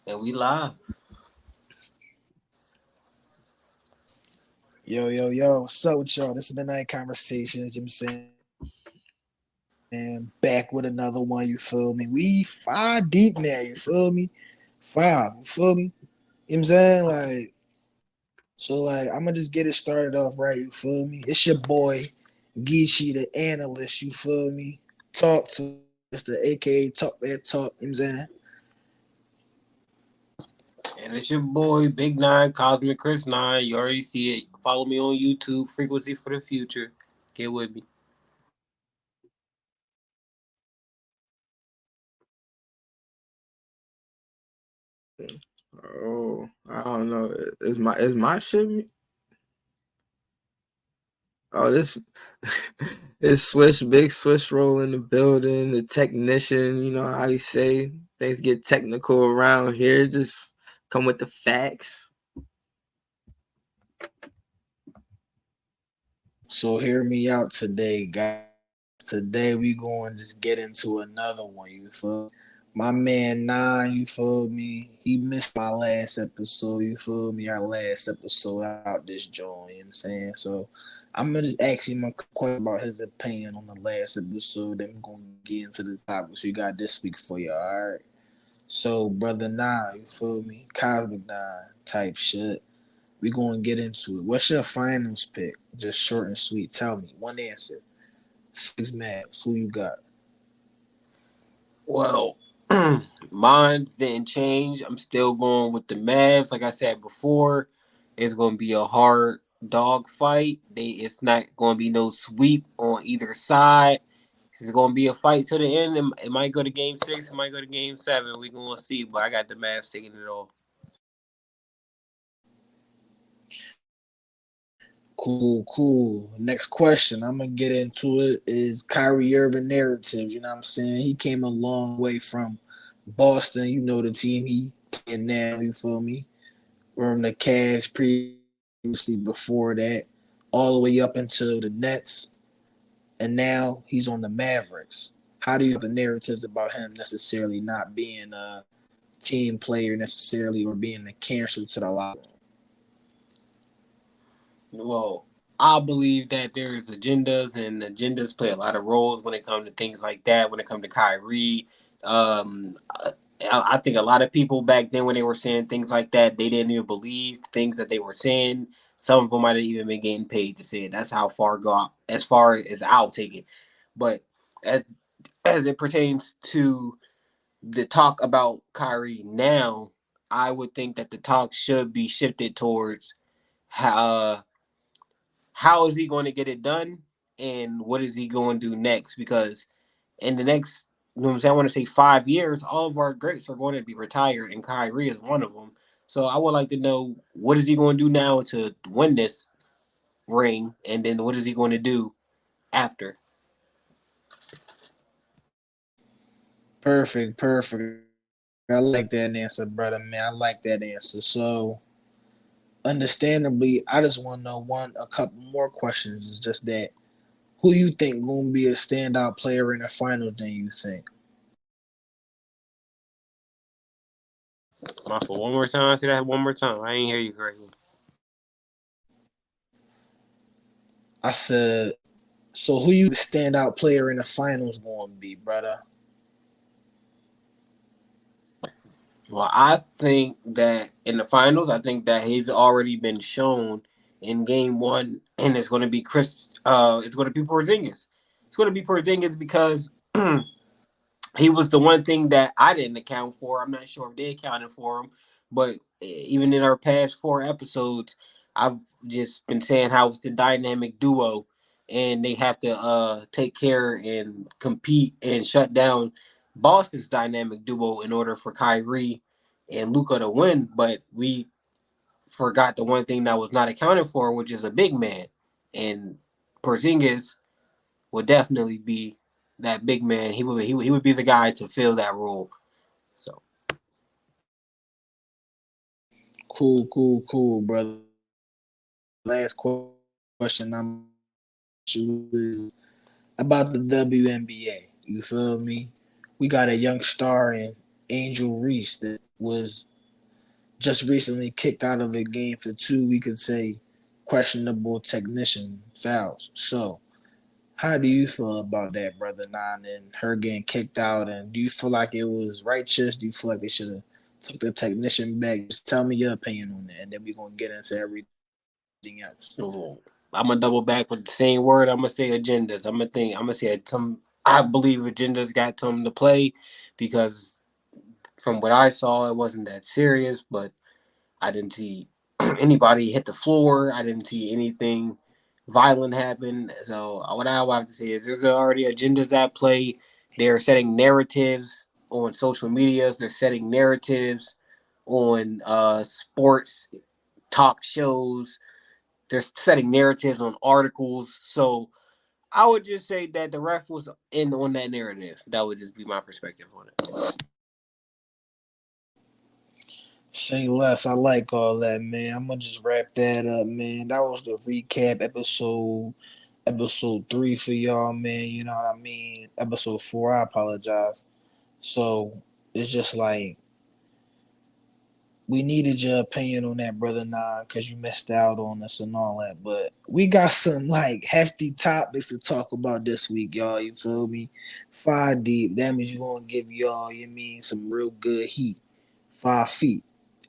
And we live. Yo, what's up with y'all? This is Midnight Conversations, you know what I'm saying? Back with another one, you feel me? We five deep now, you feel me? Five, you feel me? You know what I'm saying? I'm gonna just get it started off right, you feel me? It's your boy, Geechee, the analyst, you feel me? Talk to us, the AKA Talk That Talk, you know what I'm saying? And it's your boy, Big Nine, Cosmic Chris Nine. You already see it. Follow me on YouTube, Frequency for the Future. Get with me. Oh, I don't know. Is my shit? Oh, this is Swish, big Swish roll in the building. The technician, you know how you say things get technical around here. Just come with the facts. So hear me out today, guys. Today we going to just get into another one, you feel me? My man Nine, you feel me? He missed my last episode, you feel me? Our last episode out this joint, you know what I'm saying? So I'm gonna just ask him a question about his opinion on the last episode, then we're gonna get into the topics we got this week for you, alright? So brother Nine, you feel me? Cosmic Nine type shit. We gonna get into it. What's your finals pick? Just short and sweet. Tell me. One answer. Six maps. Who you got? Well, mine's didn't change. I'm still going with the Mavs. Like I said before, it's going to be a hard dog fight. It's not going to be no sweep on either side. It's going to be a fight to the end. It might go to game six. It might go to game seven. We're going to see. But I got the Mavs taking it all. Cool. Next question. I'm gonna get into it. Is Kyrie Irving narrative? You know what I'm saying? He came a long way from Boston. You know the team he playing now. You feel me? From the Cavs previously before that, all the way up into the Nets, and now he's on the Mavericks. How do you the narratives about him necessarily not being a team player necessarily or being a cancer to the locker room? Well, I believe that there's agendas, and agendas play a lot of roles when it comes to things like that. When it comes to Kyrie, um, I think a lot of people back then when they were saying things like that, they didn't even believe things that they were saying. Some of them might have even been getting paid to say it. That's how far go as far as I'll take it. But as as it pertains to the talk about Kyrie now, I would think that the talk should be shifted towards how is he going to get it done and what is he going to do next? Because in the next, you know what I'm saying, I want to say 5 years, all of our greats are going to be retired, and Kyrie is one of them. So I would like to know what is he going to do now to win this ring, and then what is he going to do after? Perfect. I like that answer, brother, man. I like that answer. So, understandably, I just want to know a couple more questions. Is just that who you think gonna be a standout player in the finals? Than you think? My for one more time. Say that one more time. I didn't hear you correctly. I said, so who you the standout player in the finals gonna be, brother? Well, I think that in the finals, I think that he's already been shown in game one, and it's going to be Chris. It's going to be Porzingis. It's going to be Porzingis because he was the one thing that I didn't account for. I'm not sure if they accounted for him, but even in our past four episodes, I've just been saying how it's the dynamic duo, and they have to take care and compete and shut down Boston's dynamic duo in order for Kyrie and Luka to win. But we forgot the one thing that was not accounted for, which is a big man, and Porzingis would definitely be that big man. He would be the guy to fill that role. So Cool, brother. Last question I'm you is about the WNBA. You feel me? We got a young star in Angel Reese that was just recently kicked out of a game for two, we could say, questionable technician fouls. So, how do you feel about that, brother Nine, and her getting kicked out? And do you feel like it was righteous? Do you feel like they should have took the technician back? Just tell me your opinion on that, and then we're gonna get into everything else. So I'm gonna double back with the same word. I'm gonna say agendas. I'm gonna say some. I believe agendas got something to play because from what I saw, it wasn't that serious. But I didn't see anybody hit the floor. I didn't see anything violent happen. So what I have to say is there's already agendas at play. They're setting narratives on social medias. They're setting narratives on sports talk shows. They're setting narratives on articles. So I would just say that the ref was in on that narrative. That would just be my perspective on it. Say less. I like all that, man. I'm gonna just wrap that up, man. That was the recap episode 3 for y'all, man. You know what I mean? Episode 4. I apologize. So it's just like we needed your opinion on that, brother Nine, because you missed out on us and all that. But we got some like hefty topics to talk about this week, y'all. You feel me? 5 deep. That means you're gonna give y'all, you mean, some real good heat. 5 feet.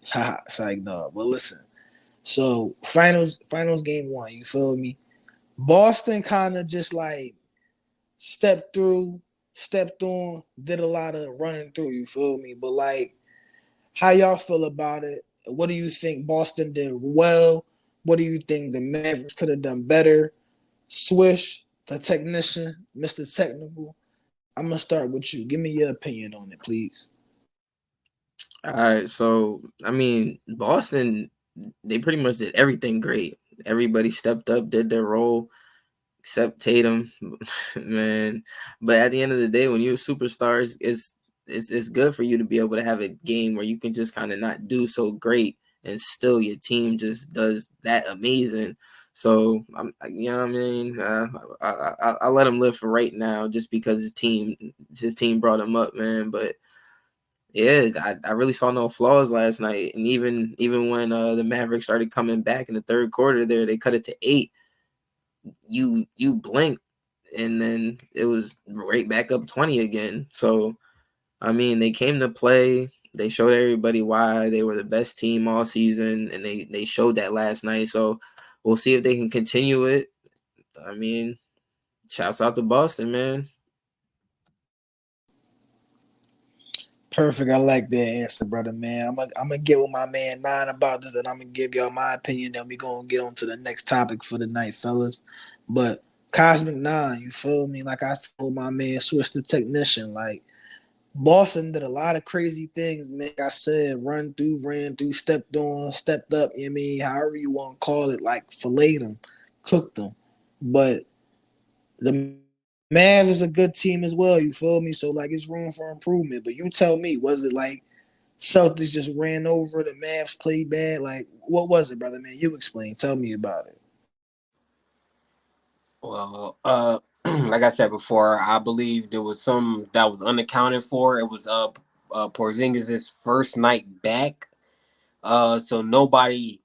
Ha, it's like no. But listen. So finals game one. You feel me? Boston kind of just like stepped through, stepped on, did a lot of running through. You feel me? But like, how y'all feel about it? What do you think Boston did well? What do you think the Mavericks could have done better? Swish, the technician, Mr. Technical. I'm gonna start with you. Give me your opinion on it, please. All right, so I mean, Boston, they pretty much did everything great. Everybody stepped up, did their role, except Tatum, man. But at the end of the day, when you're a superstar, it's good for you to be able to have a game where you can just kind of not do so great, and still your team just does that amazing. So you know what I mean. I let him live for right now, just because his team brought him up, man. But yeah, I really saw no flaws last night, and even when the Mavericks started coming back in the third quarter, there they cut it to 8. You blink, and then it was right back up 20 again. So I mean, they came to play. They showed everybody why they were the best team all season, and they showed that last night. So we'll see if they can continue it. I mean, shouts out to Boston, man. Perfect. I like that answer, brother, man. I'm gonna get with my man Nine about this, and I'm gonna give y'all my opinion. Then we gonna get on to the next topic for the night, fellas. But Cosmic Nine, you feel me? Like I told my man, switch the technician. Like Boston did a lot of crazy things, man. Like I said, run through, ran through, stepped on, stepped up. You know what I mean, however you want to call it, like filleted them, cooked them. But the Mavs is a good team as well. You feel me? So like, it's room for improvement. But you tell me, was it like Celtics just ran over the Mavs, played bad? Like, what was it, brother? Man, you explain. Tell me about it. Well, like I said before, I believe there was some that was unaccounted for. It was Porzingis' first night back. So nobody,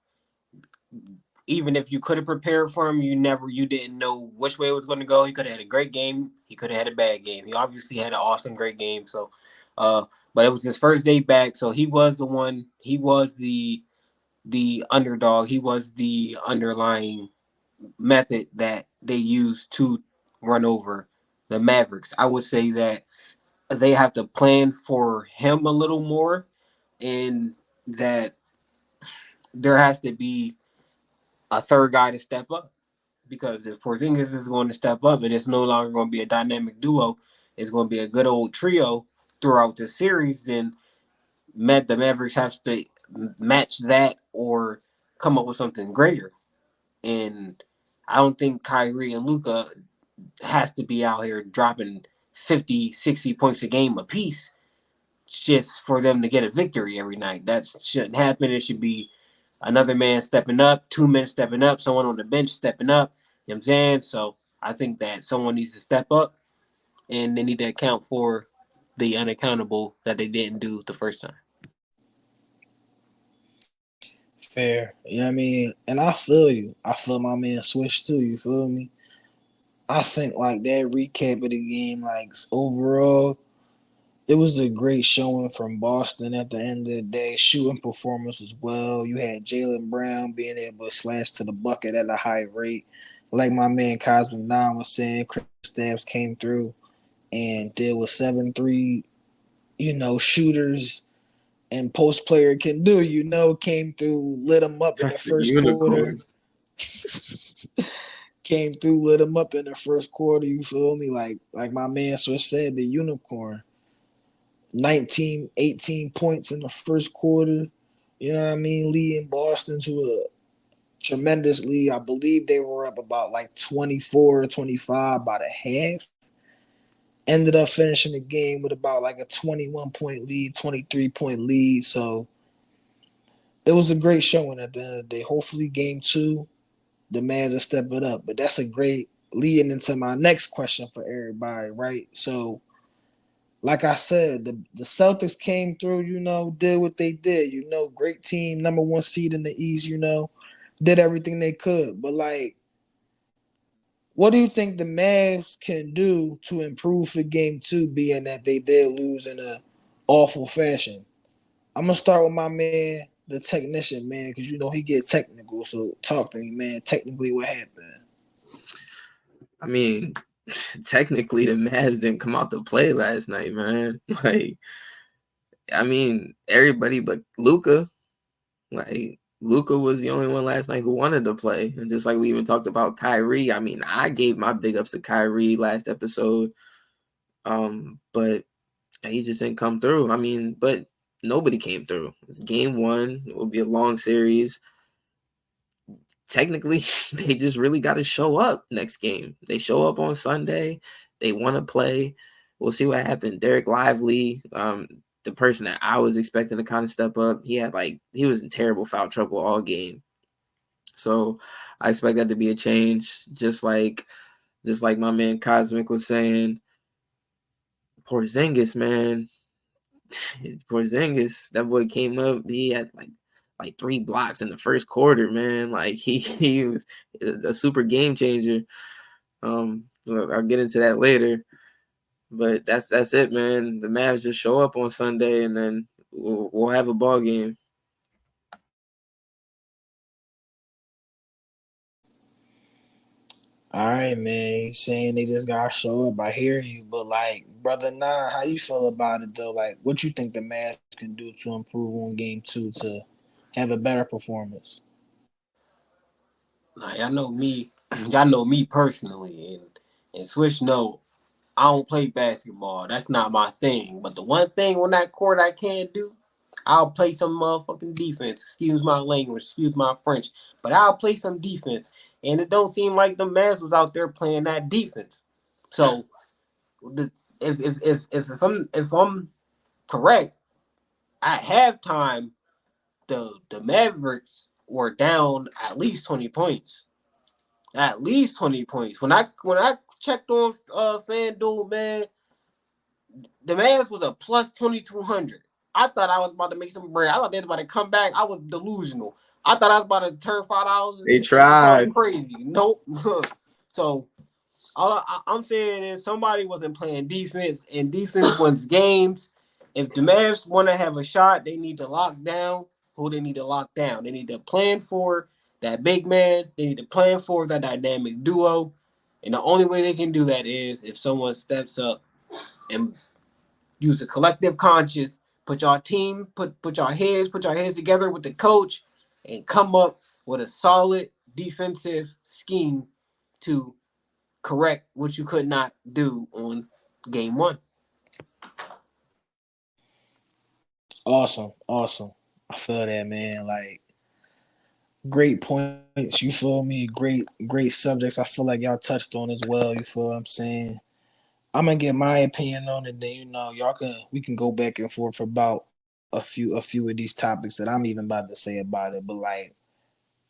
even if you could have prepared for him, you didn't know which way it was going to go. He could have had a great game. He could have had a bad game. He obviously had an awesome, great game. So, but it was his first day back, so he was the one. He was the underdog. He was the underlying method that they used to run over the Mavericks. I would say that they have to plan for him a little more, and that there has to be a third guy to step up. Because if Porzingis is going to step up and it's no longer going to be a dynamic duo, it's going to be a good old trio throughout the series, then the Mavericks have to match that or come up with something greater. And I don't think Kyrie and Luka has to be out here dropping 50, 60 points a game apiece just for them to get a victory every night. That shouldn't happen. It should be another man stepping up, 2 men stepping up, someone on the bench stepping up. You know what I'm saying? So I think that someone needs to step up and they need to account for the unaccountable that they didn't do the first time. Fair. You know what I mean? And I feel you. I feel my man Swish too, you feel me? I think like that recap of the game, like overall, it was a great showing from Boston at the end of the day. Shooting performance as well. You had Jaylen Brown being able to slash to the bucket at a high rate. Like my man Cosmic Nine was saying, Kristaps came through and did what 7-3, shooters and post player can do, came through, lit them up in the That's a first quarter. unicorn. Came through, lit them up in the first quarter, you feel me? Like my man Swiss said, the unicorn. 19, 18 points in the first quarter. You know what I mean? Leading Boston to a tremendous lead. I believe they were up about like 24 or 25 by the half. Ended up finishing the game with about like a 21-point lead, 23-point lead. So it was a great showing at the end of the day. Hopefully, game two, the Mavs will step it up. But that's a great leading into my next question for everybody, right? So, like I said, the Celtics came through, did what they did, great team, number one seed in the East, did everything they could. But like, what do you think the Mavs can do to improve for game two, being that they did lose in a awful fashion? I'm gonna start with my man, the technician, man, because he get technical. So talk to me, man. Technically, what happened? I mean, technically the Mavs didn't come out to play last night, man. Like, I mean, everybody but Luka. Like, Luka was the only one last night who wanted to play. And just like we even talked about Kyrie, I mean, I gave my big ups to Kyrie last episode. But he just didn't come through. I mean, but nobody came through. It's game one. It will be a long series. Technically, they just really got to show up next game. They show up on Sunday. They want to play. We'll see what happens. Derek Lively, the person that I was expecting to kind of step up, he was in terrible foul trouble all game. So I expect that to be a change. Just like my man Cosmic was saying, Porzingis, man. Porzingis, that boy came up. He had like 3 blocks in the first quarter, man. Like he was a super game changer. I'll get into that later. But that's it, man. The Mavs just show up on Sunday, and then we'll have a ball game. All right, man. You saying they just gotta show up. I hear you, but like, brother Nine, how you feel about it though? Like, what you think the Mavs can do to improve on game two to have a better performance? Now y'all know me. Y'all know me personally, and Swish know I don't play basketball. That's not my thing. But the one thing on that court I can do, I'll play some motherfucking defense. Excuse my language, excuse my French, but I'll play some defense. And it don't seem like the Mavs was out there playing that defense. So the, if I'm correct, at halftime the Mavericks were down at least 20 points. At least 20 points. When I checked on FanDuel, man, the Mavs was a plus 2,200. I thought I was about to make some bread. I thought they was about to come back. I was delusional. I thought I was about to turn $5 They into something tried. crazy. Nope. So I'm saying is somebody wasn't playing defense, and defense wins games. If the Mavs want to have a shot, they need to lock down who they need to lock down. They need to plan for that big man. They need to plan for that dynamic duo. And the only way they can do that is if someone steps up and use a collective conscience, put your team, put your heads together with the coach, and come up with a solid defensive scheme to correct what you could not do on game one. Awesome, awesome. I feel that, man. Like, great points. You feel me? Great subjects. I feel like y'all touched on as well. You feel what I'm saying? I'm gonna get my opinion on it. Then y'all we can go back and forth about a few of these topics that I'm even about to say about it. But like,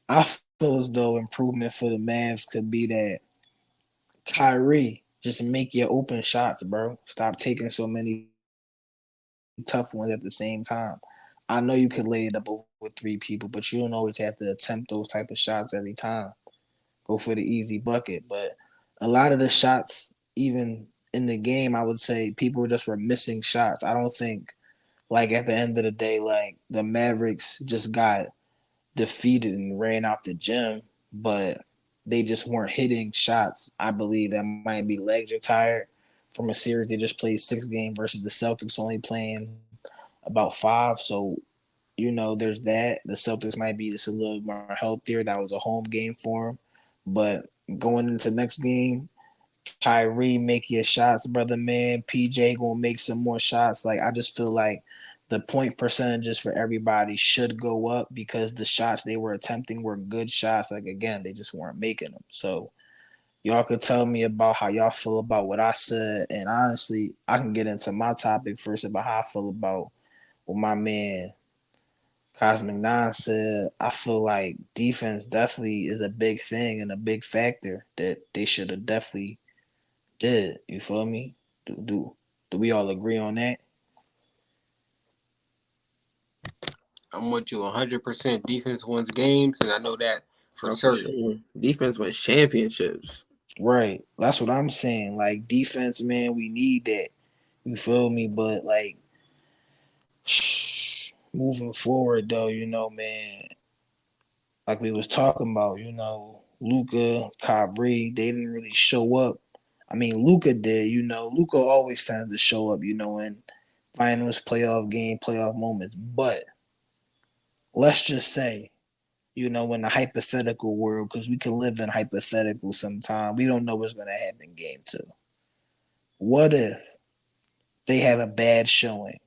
I feel as though improvement for the Mavs could be that Kyrie just make your open shots, bro. Stop taking so many tough ones at the same time. I feel like I know you could lay it up over three people, but you don't always have to attempt those type of shots every time. Go for the easy bucket. But a lot of the shots, even in the game, I would say people just were missing shots. I don't think like at the end of the day, like the Mavericks just got defeated and ran out the gym, but they just weren't hitting shots. I believe that might be legs are tired from a series they just played 6 games versus the Celtics only playing about 5. So there's that. The Celtics might be just a little more healthier. That was a home game for them. But going into next game, Kyrie make your shots, brother man. PJ gonna make some more shots. Like I just feel like the point percentages for everybody should go up because the shots they were attempting were good shots. Like again, they just weren't making them. So y'all could tell me about how y'all feel about what I said, and honestly, I can get into my topic first about how I feel about what my man Cosmic Nine said. I feel like defense definitely is a big thing and a big factor that they should have definitely did. You feel me? Do we all agree on that? I'm with you 100%. Defense wins games, and I know that for Oh, for certain. sure. Defense wins championships. Right. That's what I'm saying. Like defense, man, we need that. You feel me? But like moving forward though, man, like we was talking about, Luca, Kyrie, they didn't really show up. I mean, Luca did, Luca always tends to show up, in finals, playoff game, playoff moments. But let's just say, in the hypothetical world, because we can live in hypothetical sometime. We don't know what's gonna happen game 2. What if they have a bad showing?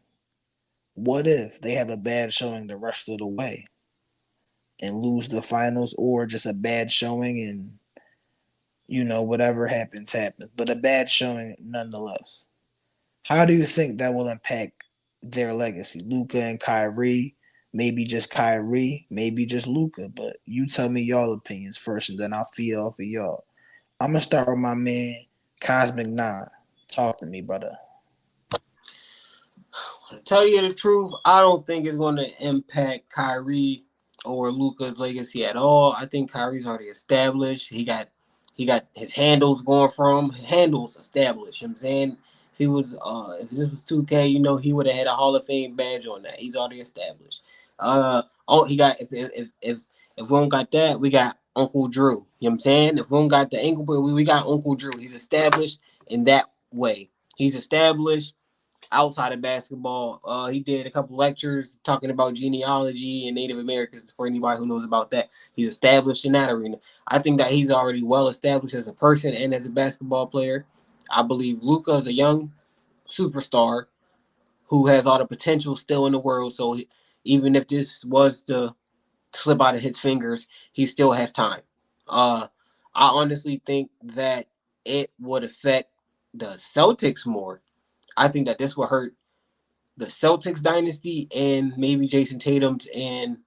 What if they have a bad showing the rest of the way and lose the finals, or just a bad showing and whatever happens, happens. But a bad showing nonetheless. How do you think that will impact their legacy? Luca and Kyrie, maybe just Kyrie, maybe just Luca. But you tell me y'all opinions first, and then I'll feed off of y'all. I'm gonna start with my man Cosmic Nine. Talk to me, brother. To tell you the truth, I don't think it's going to impact Kyrie or Luka's legacy at all. I think Kyrie's already established. He got his handles going from handles established. You know what I'm saying, if this was 2K, he would have had a Hall of Fame badge on that. He's already established. He got if we don't got that, we got Uncle Drew. You know what I'm saying? If we don't got the ankle, we got Uncle Drew. He's established in that way. He's established outside of basketball. He did a couple lectures talking about genealogy and Native Americans for anybody who knows about that. He's established in that arena. I think that he's already well established as a person and as a basketball player. I believe Luka is a young superstar who has all the potential still in the world. So even if this was to slip out of his fingers, he still has time. Uh, I honestly think that it would affect the Celtics more. I think that this will hurt the Celtics dynasty and maybe Jason Tatum's and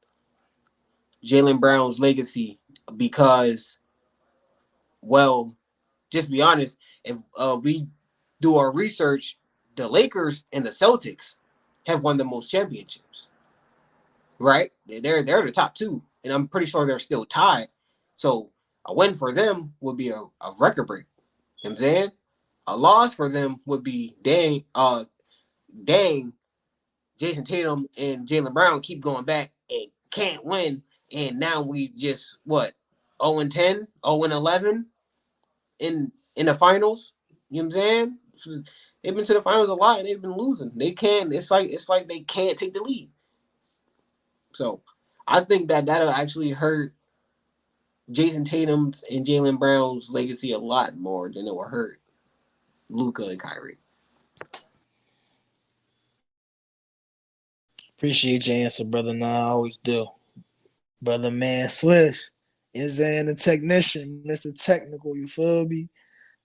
Jaylen Brown's legacy because, well, just to be honest, if we do our research, the Lakers and the Celtics have won the most championships, right? They're the top two, and I'm pretty sure they're still tied. So a win for them would be a record break. You know what I'm saying? A loss for them would be dang, Jason Tatum and Jaylen Brown keep going back and can't win. And now we just 0-10, 0-11 in the finals. You know what I'm saying? So they've been to the finals a lot and they've been losing. They can't. It's like they can't take the lead. So I think that that'll actually hurt Jason Tatum's and Jaylen Brown's legacy a lot more than it will hurt Luka and Kyrie. Appreciate your answer, brother. Nah, I always do. Brother man Swish. You know what I'm saying? The technician, Mr. Technical, you feel me?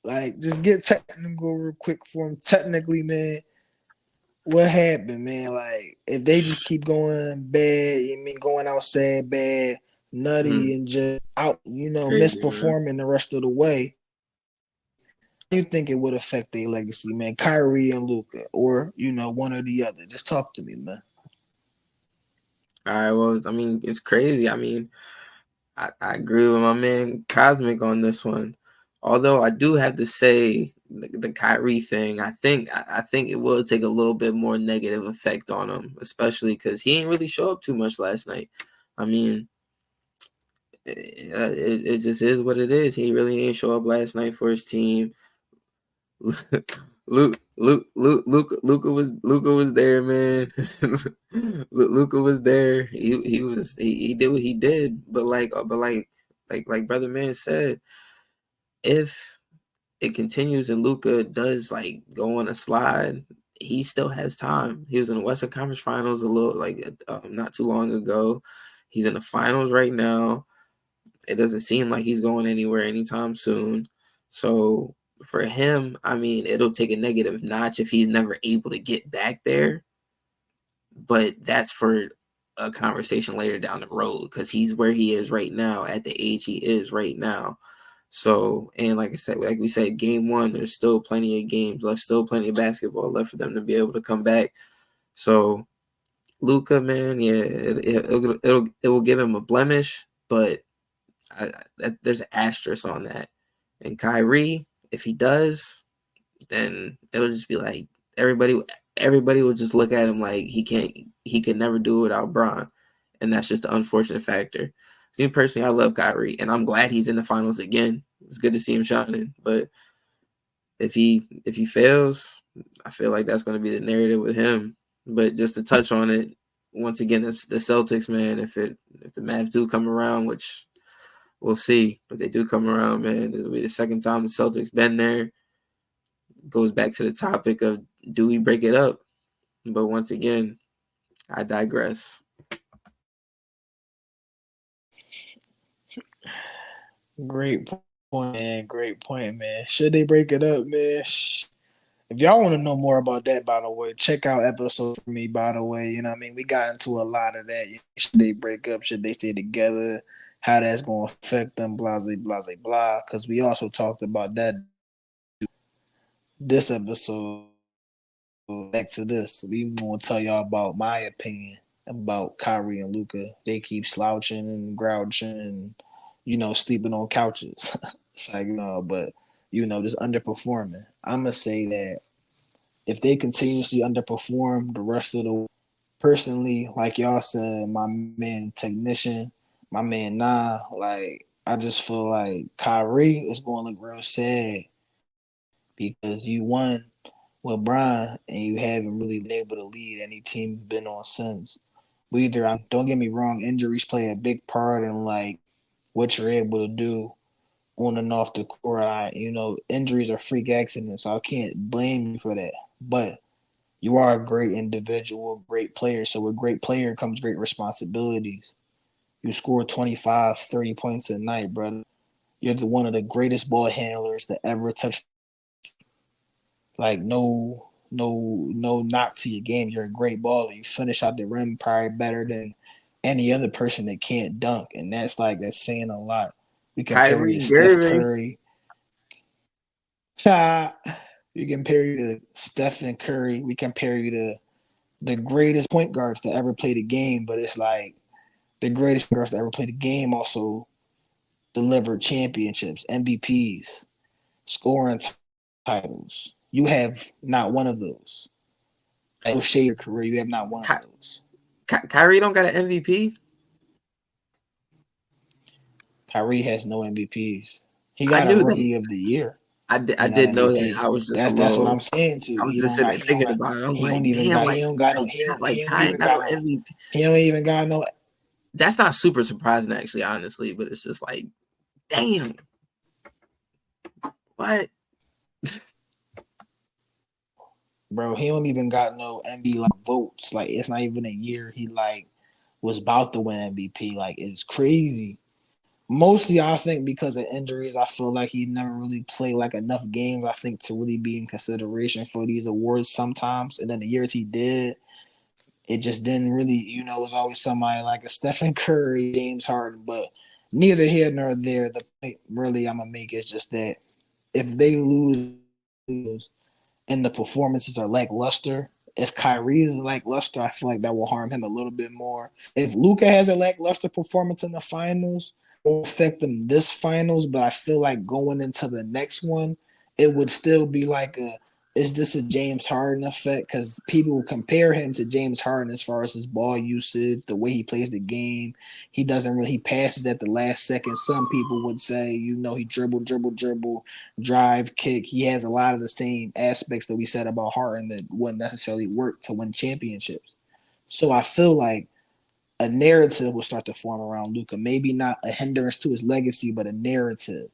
Like, just get technical real quick for him. Technically, man, what happened, man? Like, if they just keep going bad, going outside bad, Mm, nutty, and just out, crazy, man. misperforming the rest of the way, you think it would affect their legacy, man? Kyrie and Luca, or, one or the other. Just talk to me, man. All right, well, I mean, it's crazy. I mean, I agree with my man Cosmic on this one. Although I do have to say the Kyrie thing, I think it will take a little bit more negative effect on him, especially because he ain't really show up too much last night. I mean, it just is what it is. He really ain't show up last night for his team. Luca was there, man. Luca was there. He did what he did. But like brother man said, if it continues and Luca does like go on a slide, he still has time. He was in the Western Conference Finals a little not too long ago. He's in the finals right now. It doesn't seem like he's going anywhere anytime soon. So for him, I mean, it'll take a negative notch if he's never able to get back there. But that's for a conversation later down the road because he's where he is right now at the age he is right now. So, and like I said, like we said, game one, there's still plenty of games left, still plenty of basketball left for them to be able to come back. So, Luca, man, yeah, it will give him a blemish, but there's an asterisk on that. And Kyrie, if he does, then it'll just be like everybody will just look at him like he can never do it without Bron, and that's just the unfortunate factor. So me personally, I love Kyrie, and I'm glad he's in the finals again. It's good to see him shining, but if he fails, I feel like that's going to be the narrative with him. But just to touch on it once again, the Celtics, man, if the Mavs do come around, which we'll see if they do come around, man. This will be the second time the Celtics been there. Goes back to the topic of do we break it up? But once again, I digress. Great point, man. Great point, man. Should they break it up, man? If y'all want to know more about that, by the way, check out episode for me, by the way. You know what I mean? We got into a lot of that. Should they break up? Should they stay together? How that's going to affect them, blah, blah, blah, blah. Because we also talked about that this episode. Back to this. We want to tell y'all about my opinion about Kyrie and Luca. They keep slouching and grouching and, sleeping on couches. It's like, but, just underperforming. I'm going to say that if they continuously underperform the rest of the personally, like y'all said, my man technician, my man like I just feel like Kyrie is going to look real sad because you won with Brian and you haven't really been able to lead any team you've been on since. Don't get me wrong, injuries play a big part in like what you're able to do on and off the court. Injuries are freak accidents, so I can't blame you for that. But you are a great individual, great player. So with great player comes great responsibilities. You score 25, 30 points a night, brother. You're one of the greatest ball handlers that ever touched. Like no knock to your game. You're a great baller. You finish out the rim probably better than any other person that can't dunk, and that's saying a lot. We compare you Kyrie to Steph Irving. Curry. We compare you to Stephen Curry. We compare you to the greatest point guards to ever play the game, but it's like the greatest guards to ever play the game also delivered championships, MVPs, scoring titles. You have not one of those. No shade your career, you have not one of those. Kyrie don't got an MVP. Kyrie has no MVPs. He I got a knew rookie that. of the year. I He not did know that. MVP. I was just a That's what little. I'm saying to I you. was just sitting there thinking about it. I'm He don't like, even damn, got he don't got no like he don't Kai ain't even got no got no MVP. he don't even got no. That's not super surprising, actually, honestly. But it's just like, damn, what? Bro, he don't even got no MVP like votes. Like it's not even a year he like was about to win MVP. Like it's crazy. Mostly, I think because of injuries, I feel like he never really played like enough games. I think to really be in consideration for these awards sometimes. And then the years he did, it just didn't really, it was always somebody like a Stephen Curry, James Harden. But neither here nor there. The point really I'm gonna make is just that if they lose and the performances are lackluster If Kyrie's lackluster, I feel like that will harm him a little bit more. If Luka has a lackluster performance in the finals, it won't affect them this finals, but I feel like going into the next one, it would still be like is this a James Harden effect? Because people will compare him to James Harden as far as his ball usage, the way he plays the game. He passes at the last second. Some people would say, he dribble, drive, kick. He has a lot of the same aspects that we said about Harden that wouldn't necessarily work to win championships. So I feel like a narrative will start to form around Luka. Maybe not a hindrance to his legacy, but a narrative,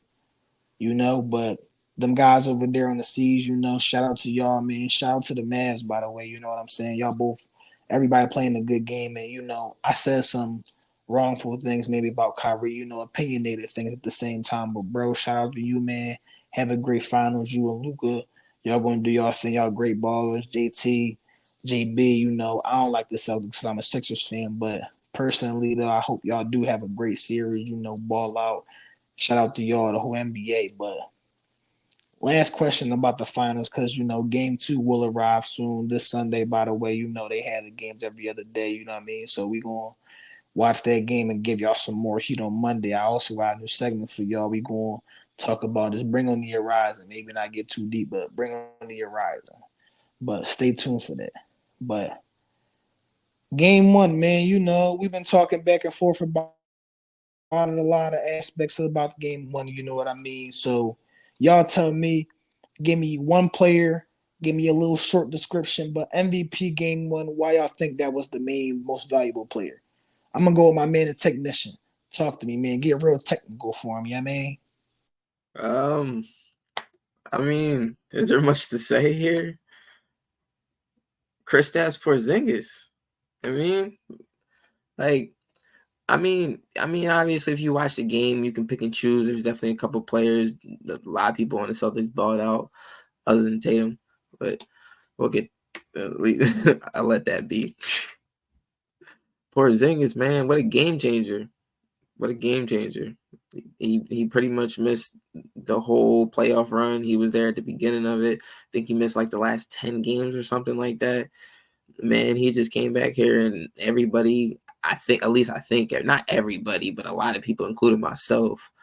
But them guys over there on the seas, shout out to y'all, man. Shout out to the Mavs, by the way. You know what I'm saying? Y'all both, everybody playing a good game. And, I said some wrongful things maybe about Kyrie, opinionated things at the same time. But, bro, shout out to you, man. Have a great finals. You and Luka, y'all going to do y'all thing. Y'all great ballers. JT, JB, I don't like the Celtics because I'm a Sixers fan. But personally, though, I hope y'all do have a great series, ball out. Shout out to y'all, the whole NBA. But last question about the finals, because game 2 will arrive soon this Sunday. By the way, they have the games every other day. You know what I mean? So we gonna watch that game and give y'all some more heat on Monday. I also got a new segment for y'all. We gonna talk about just bring on the horizon. Maybe not get too deep, but bring on the horizon. But stay tuned for that. But game 1, man, we've been talking back and forth about a lot of aspects about game 1. You know what I mean? So y'all tell me. Give me one player. Give me a little short description. But MVP game 1, why y'all think that was the most valuable player? I'm going to go with my man, the technician. Talk to me, man. Get real technical for him, man? Um, I mean, is there much to say here? Kristaps Porzingis. I mean, like, obviously, if you watch the game, you can pick and choose. There's definitely a couple players. A lot of people on the Celtics balled out, other than Tatum. But we'll get. I'll let that be. Porzingis, man, what a game changer! What a game changer! He pretty much missed the whole playoff run. He was there at the beginning of it. I think he missed like the last 10 games or something like that. Man, he just came back here, and everybody, I think, not everybody, but a lot of people, including myself,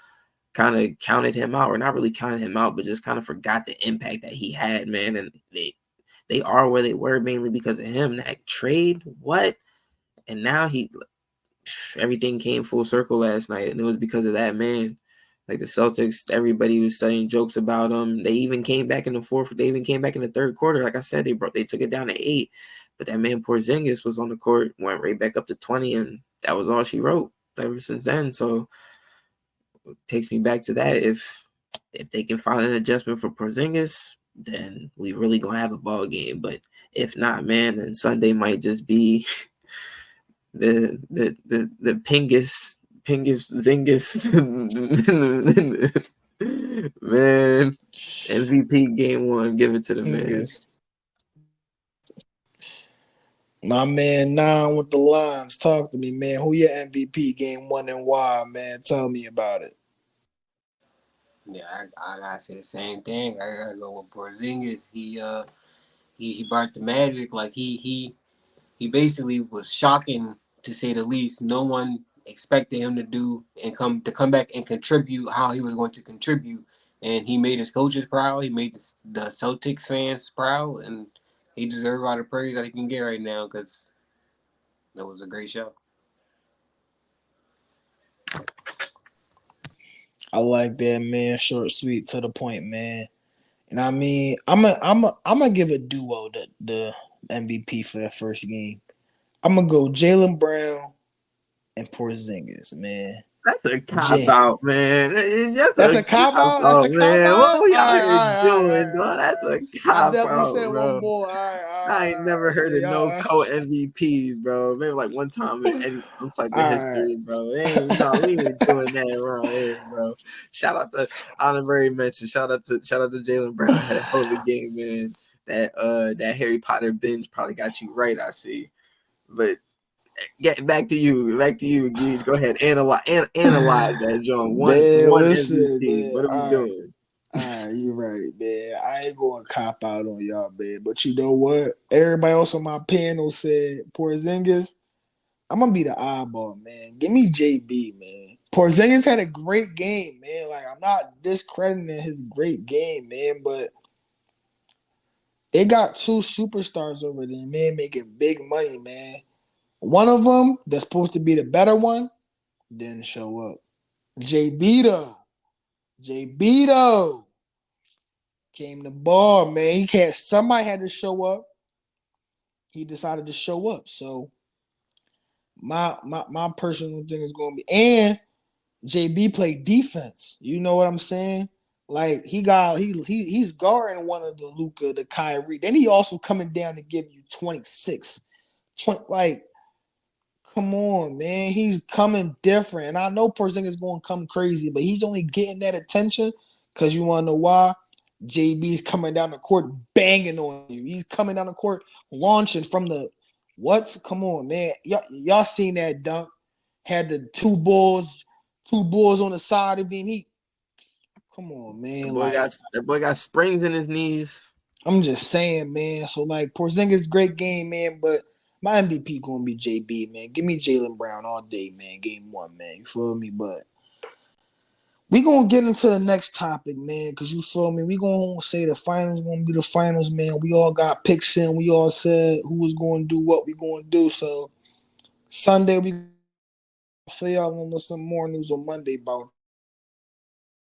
kind of counted him out, or not really counted him out, but just kind of forgot the impact that he had, man. And they are where they were mainly because of him. That trade, what? And now everything came full circle last night, and it was because of that man. Like the Celtics, everybody was saying jokes about them. They even came back in the fourth. They even came back in the third quarter. Like I said, they took it down to 8. But that man Porzingis was on the court, went right back up to 20, and that was all she wrote ever since then. So it takes me back to that. If they can find an adjustment for Porzingis, then we really gonna have a ball game. But if not, man, then Sunday might just be the Pingus Zingus man. MVP game 1, give it to the man. My man Nine with the lines. Talk to me, man. Who your MVP game 1 and why, man? Tell me about it. Yeah, I gotta say the same thing. I gotta go with Porzingis. He brought the magic. Like he basically was shocking to say the least. No one expected him to do and come back and contribute how he was going to contribute. And he made his coaches proud. He made the Celtics fans proud, and he deserves all the praise that he can get right now because that was a great show. I like that, man. Short, sweet, to the point, man. And I mean, I'm gonna give a duo the MVP for that first game. I'm gonna go Jaylen Brown and Porzingis, man. That's a cop out, man. That's a cop out. That's a cop man. out. What we out here All doing, dog? right. That's a I cop definitely out, said one bro. more. I ain't never heard So of no y'all, co-MVPs, bro. Maybe like one time in some type of all right. history, bro. We ain't doing that around here, bro. Shout out to honorary mention. Shout out to Jaylen Brown. Had a hell of a game, man. That Harry Potter binge probably got you right, I see. But get back to you, Geej. Go ahead, analyze that, John. One Man, listen, MVP. man. What are we All right. doing? You're right, man. I ain't going to cop out on y'all, man. But you know what? Everybody else on my panel said Porzingis. I'm gonna be the oddball, man. Give me JB, man. Porzingis had a great game, man. Like I'm not discrediting his great game, man, but they got two superstars over there, man, making big money, man. One of them that's supposed to be the better one didn't show up. JB though, JB though came to ball, man. He can't. Somebody had to show up. He decided to show up. So my personal thing is going to be and JB played defense. You know what I'm saying? Like he's guarding one of the Luka, the Kyrie. Then he also coming down to give you 26. 20, like, come on, man. He's coming different. And I know Porzingis going to come crazy, but he's only getting that attention because you want to know why? JB's coming down the court banging on you. He's coming down the court launching from the what? Come on, man. Y'all seen that dunk? Had the two bulls on the side of him. Come on, man. Like That boy got springs in his knees. I'm just saying, man. So like Porzingis, great game, man. But my MVP gonna be JB, man. Give me Jaylen Brown all day, man. Game one, man. You feel me? But we gonna get into the next topic, man. Cause you feel me. We gonna say the finals gonna be the finals, man. We all got picks in. We all said who was gonna do what we gonna do. So Sunday we fill y'all in with some more news on Monday about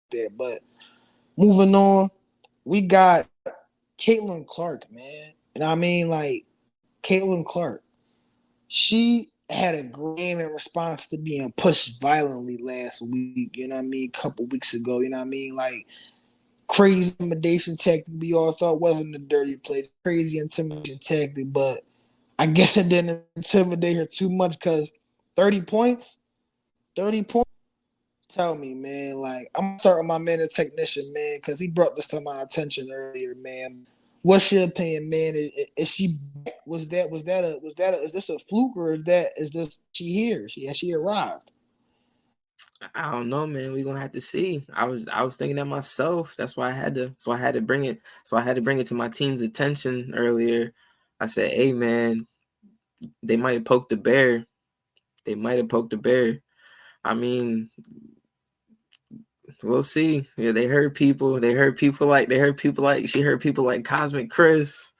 that. But moving on, we got Caitlin Clark, man. And I mean, like, Caitlin Clark, she had a great game in response to being pushed violently last week, you know what I mean? A couple weeks ago, you know what I mean? Like, crazy intimidation tactic we all thought wasn't a dirty play, crazy intimidation tactic, but I guess it didn't intimidate her too much because 30 points, 30 points. Tell me, man. Like, I'm starting my man, the technician, man, because he brought this to my attention earlier, man. What's your opinion, man? Is she is this a fluke or is this she here? Has she arrived? I don't know, man. We're gonna have to see. I was thinking that myself. That's why I had to bring it. So I had to bring it to my team's attention earlier. I said, hey man, they might have poked the bear. They might have poked the bear. I mean, we'll see. Yeah, they heard people. She heard people like Cosmic Chris.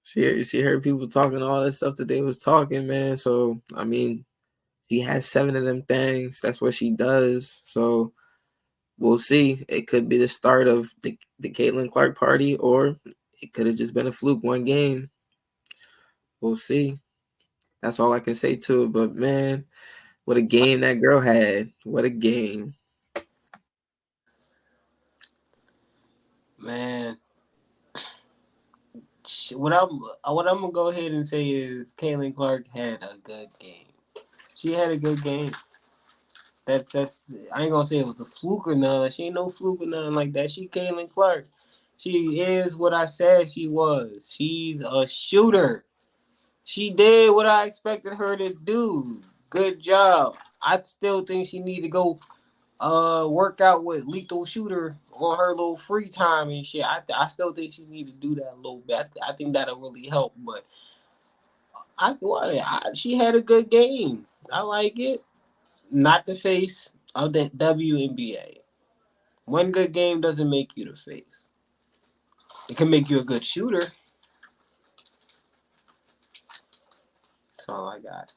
She heard people talking all that stuff that they was talking, man. So I mean, she has 7 of them things. That's what she does. So we'll see. It could be the start of the Caitlin Clark party, or it could have just been a fluke one game. We'll see. That's all I can say to it. But man, what a game that girl had. What a game. Man, what I'm gonna go ahead and say is Caitlin Clark had a good game. She had a good game. That's I ain't gonna say it was a fluke or nothing. She ain't no fluke or nothing like that. She Caitlin Clark. She is what I said she was. She's a shooter. She did what I expected her to do. Good job. I still think she need to go work out with lethal shooter on her little free time and shit. I still think she need to do that a little bit. I think that'll really help. But she had a good game. I like it. Not the face of the WNBA. One good game doesn't make you the face. It can make you a good shooter. That's all I got.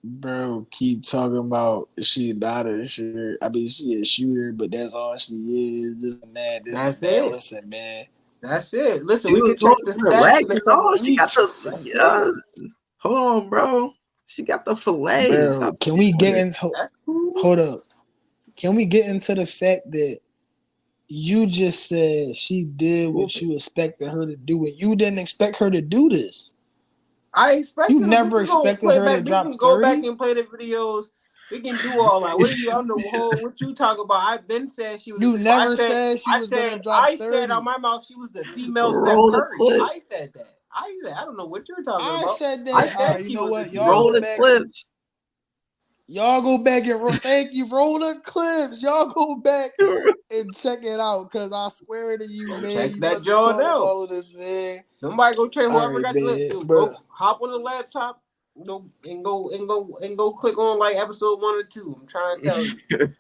Bro, keep talking about she not a shooter. I mean, she a shooter, but that's all she is. This and that, this and That's that. it. Listen, man. That's it. Listen, She we was can check going the to the stats rack, in a couple of She got weeks. hold on, bro. She got the fillet. Bro, Stop can playing we with get her. into That's cool. hold up. Can we get into the fact that you just said she did what you expected her to do, and you didn't expect her to do this? I You expected it. We never can go expected play her to back. We drop can go back 30? and play the videos. We can do all that. What are you on the whole? What you talk about? I've been said she was. You I never said. said she I was gonna said. drop I said out 30. my mouth she was the female Steph Roll the Curry. clip. I said that. I said. I don't know what you're talking I about. said I that. All said right, you she know was the what? Y'all female Roll go the Steph back. Curry. clips. Y'all go back and thank you. Roll the clips. Y'all go back and check it out. Cause I swear to you, man, Check you that wasn't joint talking out. all of this, man. Somebody go trade All whoever right, got the man. dude. But Go hop on the laptop. Go click on like episode 1 or 2. I'm trying to tell you.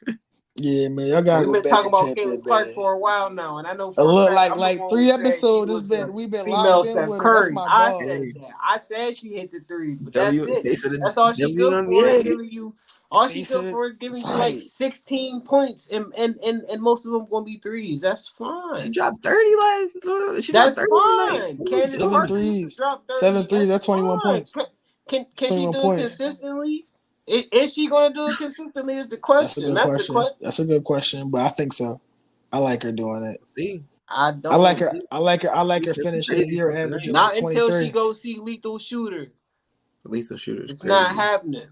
yeah, man, y'all gotta We've go been back talking and about tap in, Caitlin Clark man. for a while now, and I know A for a look fact like I'm the like one who 3 episodes. said she was the We've been female locked in Steph with her. That's Curry. my I dog. said Hey, that. I said she hit the threes, but that's W it. face of the That's all she good for is WNBA. giving you. All she Face good it for is giving you like right. 16 points, and most of them gonna be threes. That's She fine. dropped 30 last. She dropped That's 30 tonight. fine. What was Candace Seven doing? Parker used to threes. drop Seven 30. threes. That's That's 21 fine. points. Can she 21 do it points. consistently? Is she gonna do it consistently? Is the That's a question. good That's the question. question. That's a good question. But I think so. I like her doing it. We'll see. I I like don't. her. See, I like her. I like we her said some finishing the crazy year stuff averaging tonight. like Not until she 23. goes see Lethal Shooter. Lisa Shooter's It's not crazy. happening.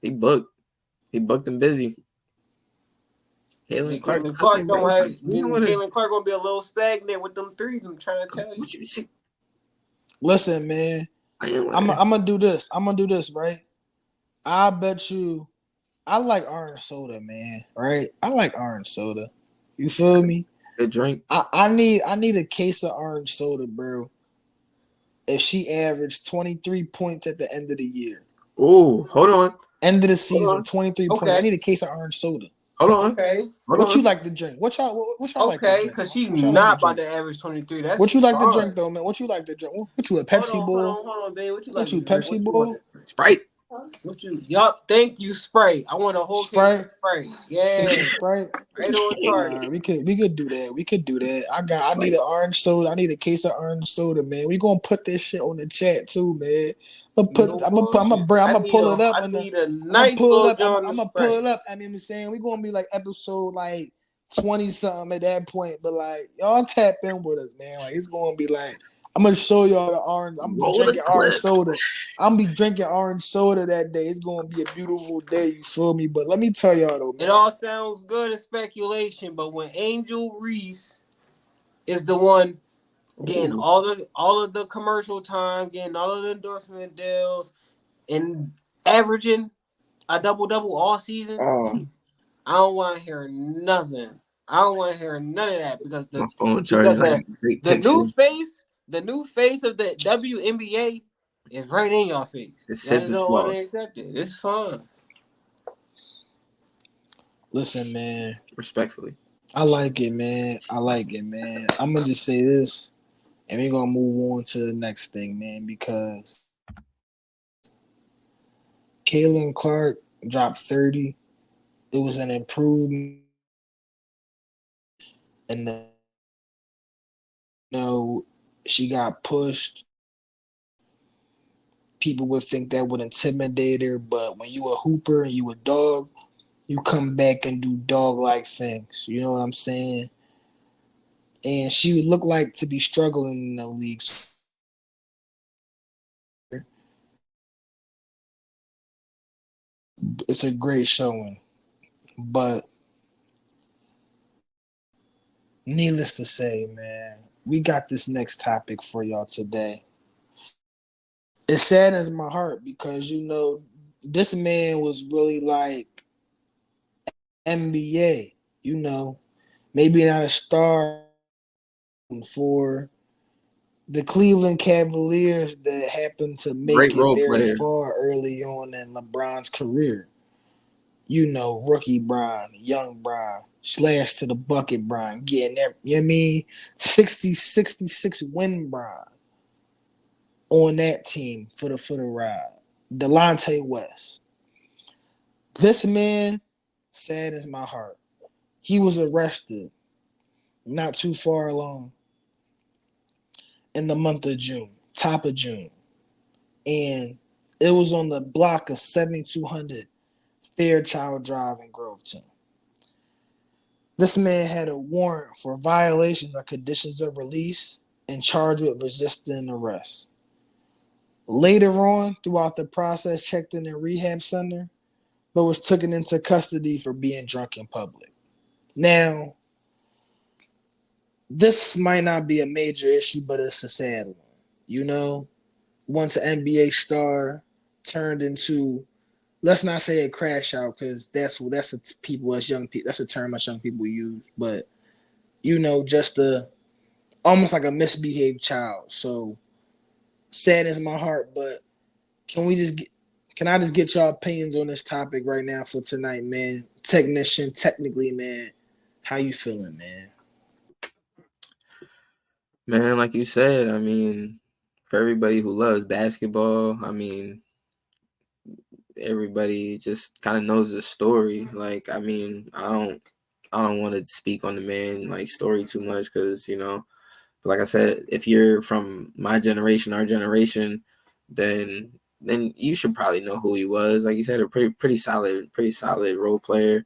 He booked. He booked and busy. Then Caitlin Clark Caitlin Clark cooking, don't bro. have. Stop playing Then with her. Caitlin Clark gonna be a little stagnant with them threes. I'm trying to tell you. She Listen, man. playing with I'm her. gonna do this. I'm gonna do this, right? I bet you. I like orange soda, man. Right? I like orange soda. You feel That's a me? good drink. I need a case of orange soda, bro. If she averaged 23 points at the end of the year, Oh, hold on. end of the Hold season, on. 23 points. I Okay. need a case of orange soda. Hold on. Okay. Hold What you on. like to drink? What y'all like to Okay. drink? Cause she's What y'all like to not about drink? to average 23. That's What you like to drink fine. though, man? What you like to drink? What you a Pepsi boy? Hold on, babe. What you like What to you drink? Pepsi What you want boy? to drink? Sprite. What you? Yup. Thank you, Sprite. I want a whole case of Sprite? Sprite. Case of Yeah. Sprite? Right on target. We could do that. We could do that. I need an orange soda. I need a case of orange soda, man. We gonna put this shit on the chat too, man. No bullshit. I'm gonna pull it up I and need a I'm gonna nice pull it little up. John I'm of gonna pull Sprite. it up. I mean, I'm saying we gonna be like episode like 20 something at that point, but like y'all tap in with us, man. Like it's gonna be like I'm gonna show y'all the orange. I'm gonna be Roll the drinking orange clip. soda. I'm gonna be drinking orange soda that day. It's gonna be a beautiful day. You feel me? But let me tell y'all though, It man. all sounds good in speculation, but when Angel Reese is the one getting Ooh. all of the commercial time, getting all of the endorsement deals, and averaging a double double all season, Oh, I don't want to hear nothing. I don't want to hear none of that my phone charging. I got a fake the picture. the new face of the WNBA is right in your face. It's Y'all Sid just the don't want to Sloth. accept it. It's fine. Listen, man. Respectfully. I like it, man. I like it, man. I'm gonna just say this, and we're gonna move on to the next thing, man, because Kaylin Clark dropped 30. It was an improvement, and she got pushed. People would think that would intimidate her, but when you a hooper and you a dog, you come back and do dog like things. You know what I'm saying? And she would look like to be struggling in the league. It's a great showing, but needless to say, man, we got this next topic for y'all today. It saddens my heart because this man was really like NBA, maybe not a star for the Cleveland Cavaliers that happened to Great make it role very player. far early on in LeBron's career. Rookie Brian, young Brian, slash to the bucket Brian, getting that, 66 win Brian on that team for the ride. Delonte West. This man saddens my heart. He was arrested not too far along in the month of June, top of June. And it was on the block of 7200 Fairchild Drive in Groveton. This man had a warrant for violation of conditions of release and charged with resisting arrest. Later on, throughout the process, checked in a rehab center, but was taken into custody for being drunk in public. Now, this might not be a major issue, but it's a sad one. Once an NBA star turned into let's not say a crash out because that's a people as young people that's a term us young people use, but just a almost like a misbehaved child. So saddens my heart, but can we just get can I just get y'all opinions on this topic right now for tonight, man? Technician, technically, man, how you feeling, man? Man, like you said, I mean, for everybody who loves basketball, I mean, everybody just kind of knows the story. Like, I mean, I don't want to speak on the man like story too much because like I said, if you're from my generation, our generation, then you should probably know who he was. Like you said, a pretty solid role player.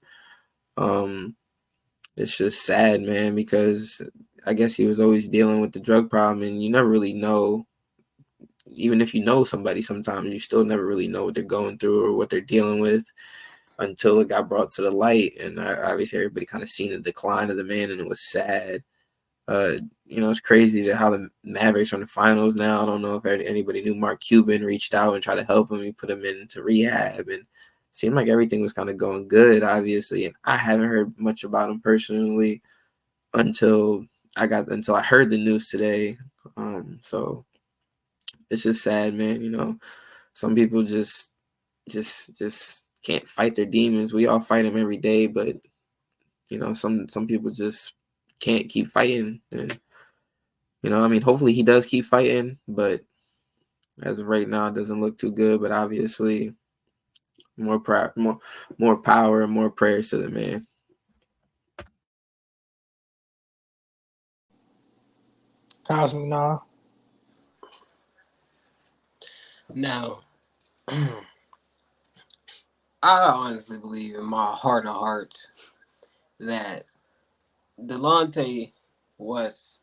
Um, it's just sad, man, because I guess he was always dealing with the drug problem, and you never really know. Even if you know somebody, sometimes you still never really know what they're going through or what they're dealing with until it got brought to the light. And obviously, everybody kind of seen the decline of the man, and it was sad. Uh, it's crazy to how the Mavericks are in the finals now. I don't know if anybody knew Mark Cuban reached out and tried to help him. He put him into rehab, and seemed like everything was kind of going good, obviously. And I haven't heard much about him personally until I heard the news today. So it's just sad, man. Some people just can't fight their demons. We all fight them every day, but some people just can't keep fighting. And I mean, hopefully he does keep fighting, but as of right now, it doesn't look too good. But obviously, more power and more prayers to the man. Cosmic, nah. Now, I honestly believe in my heart of hearts that Delonte was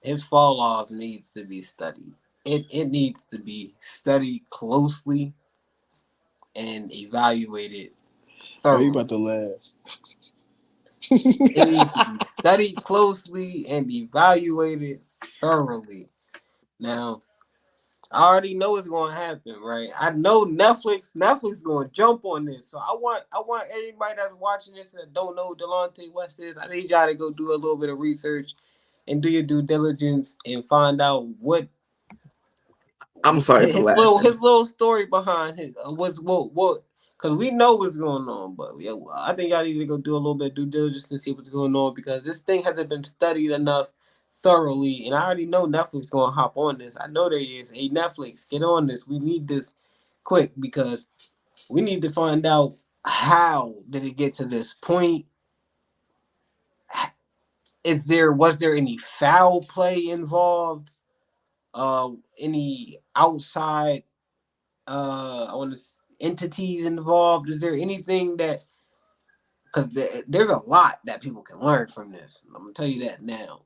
his fall off needs to be studied. It needs to be studied closely and evaluated Oh, you about thoroughly. to laugh. It needs to be studied closely and evaluated thoroughly. Now, I already know it's going to happen, right? I know Netflix going to jump on this. So I want anybody that's watching this that don't know who Delonte West is, I need y'all to go do a little bit of research and do your due diligence and find out what I'm sorry for laughing. his little story behind his what's what because we know what's going on, but yeah, I think y'all need to go do a little bit of due diligence to see what's going on because this thing hasn't been studied enough thoroughly, and I already know Netflix gonna hop on this. I know they is. Hey Netflix, get on this. We need this quick because we need to find out how did it get to this point. Was there any foul play involved? Any outside I want to entities involved? Is there anything that because there's a lot that people can learn from this. I'm gonna tell you that now,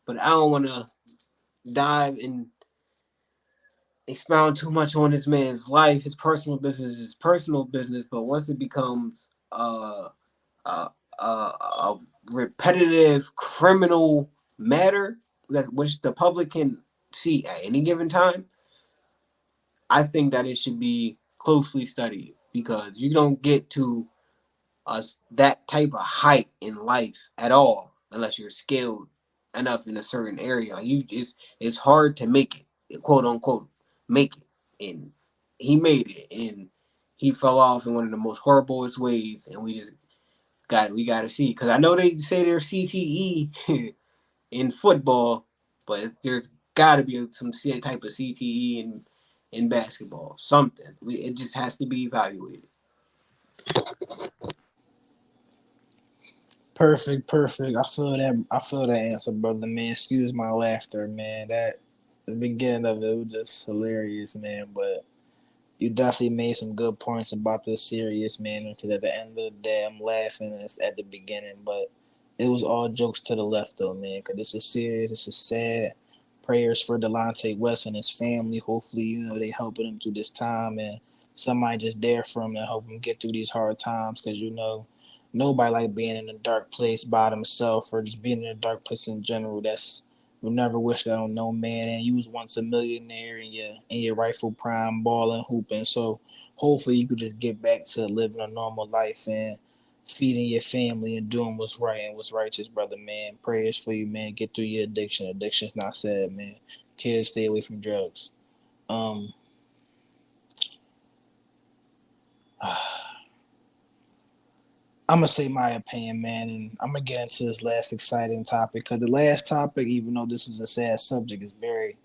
but I don't want to dive and expound too much on this man's life. His personal business is personal business, but once it becomes a repetitive criminal matter that which the public can see at any given time, I think that it should be closely studied because you don't get to that type of height in life at all unless you're skilled enough in a certain area. It's hard to make it, quote unquote, make it, and he made it, and he fell off in one of the most horriblest ways, and we got to see because I know they say there's CTE in football, but there's got to be some type of CTE in basketball. Something it just has to be evaluated. Perfect, perfect. I feel that. I feel that answer, brother. Man, excuse my laughter, man. That the beginning of it was just hilarious, man. But you definitely made some good points about this serious, man. Because at the end of the day, I'm laughing at the beginning, but it was all jokes to the left, though, man. Because this is serious. This is sad. Prayers for Delonte West and his family. Hopefully, they helping him through this time, and somebody just there for him and help him get through these hard times. Because nobody like being in a dark place by themselves or just being in a dark place in general. That's You'll never wish that on no man. And you was once a millionaire in your rightful prime, balling, hooping. So hopefully you could just get back to living a normal life and feeding your family and doing what's right and what's righteous, brother, man. Prayers for you, man. Get through your addiction. Addiction's not sad, man. Kids, stay away from drugs. Um, I'm gonna say my opinion, man, and I'm gonna get into this last exciting topic because the last topic, even though this is a sad subject, is very,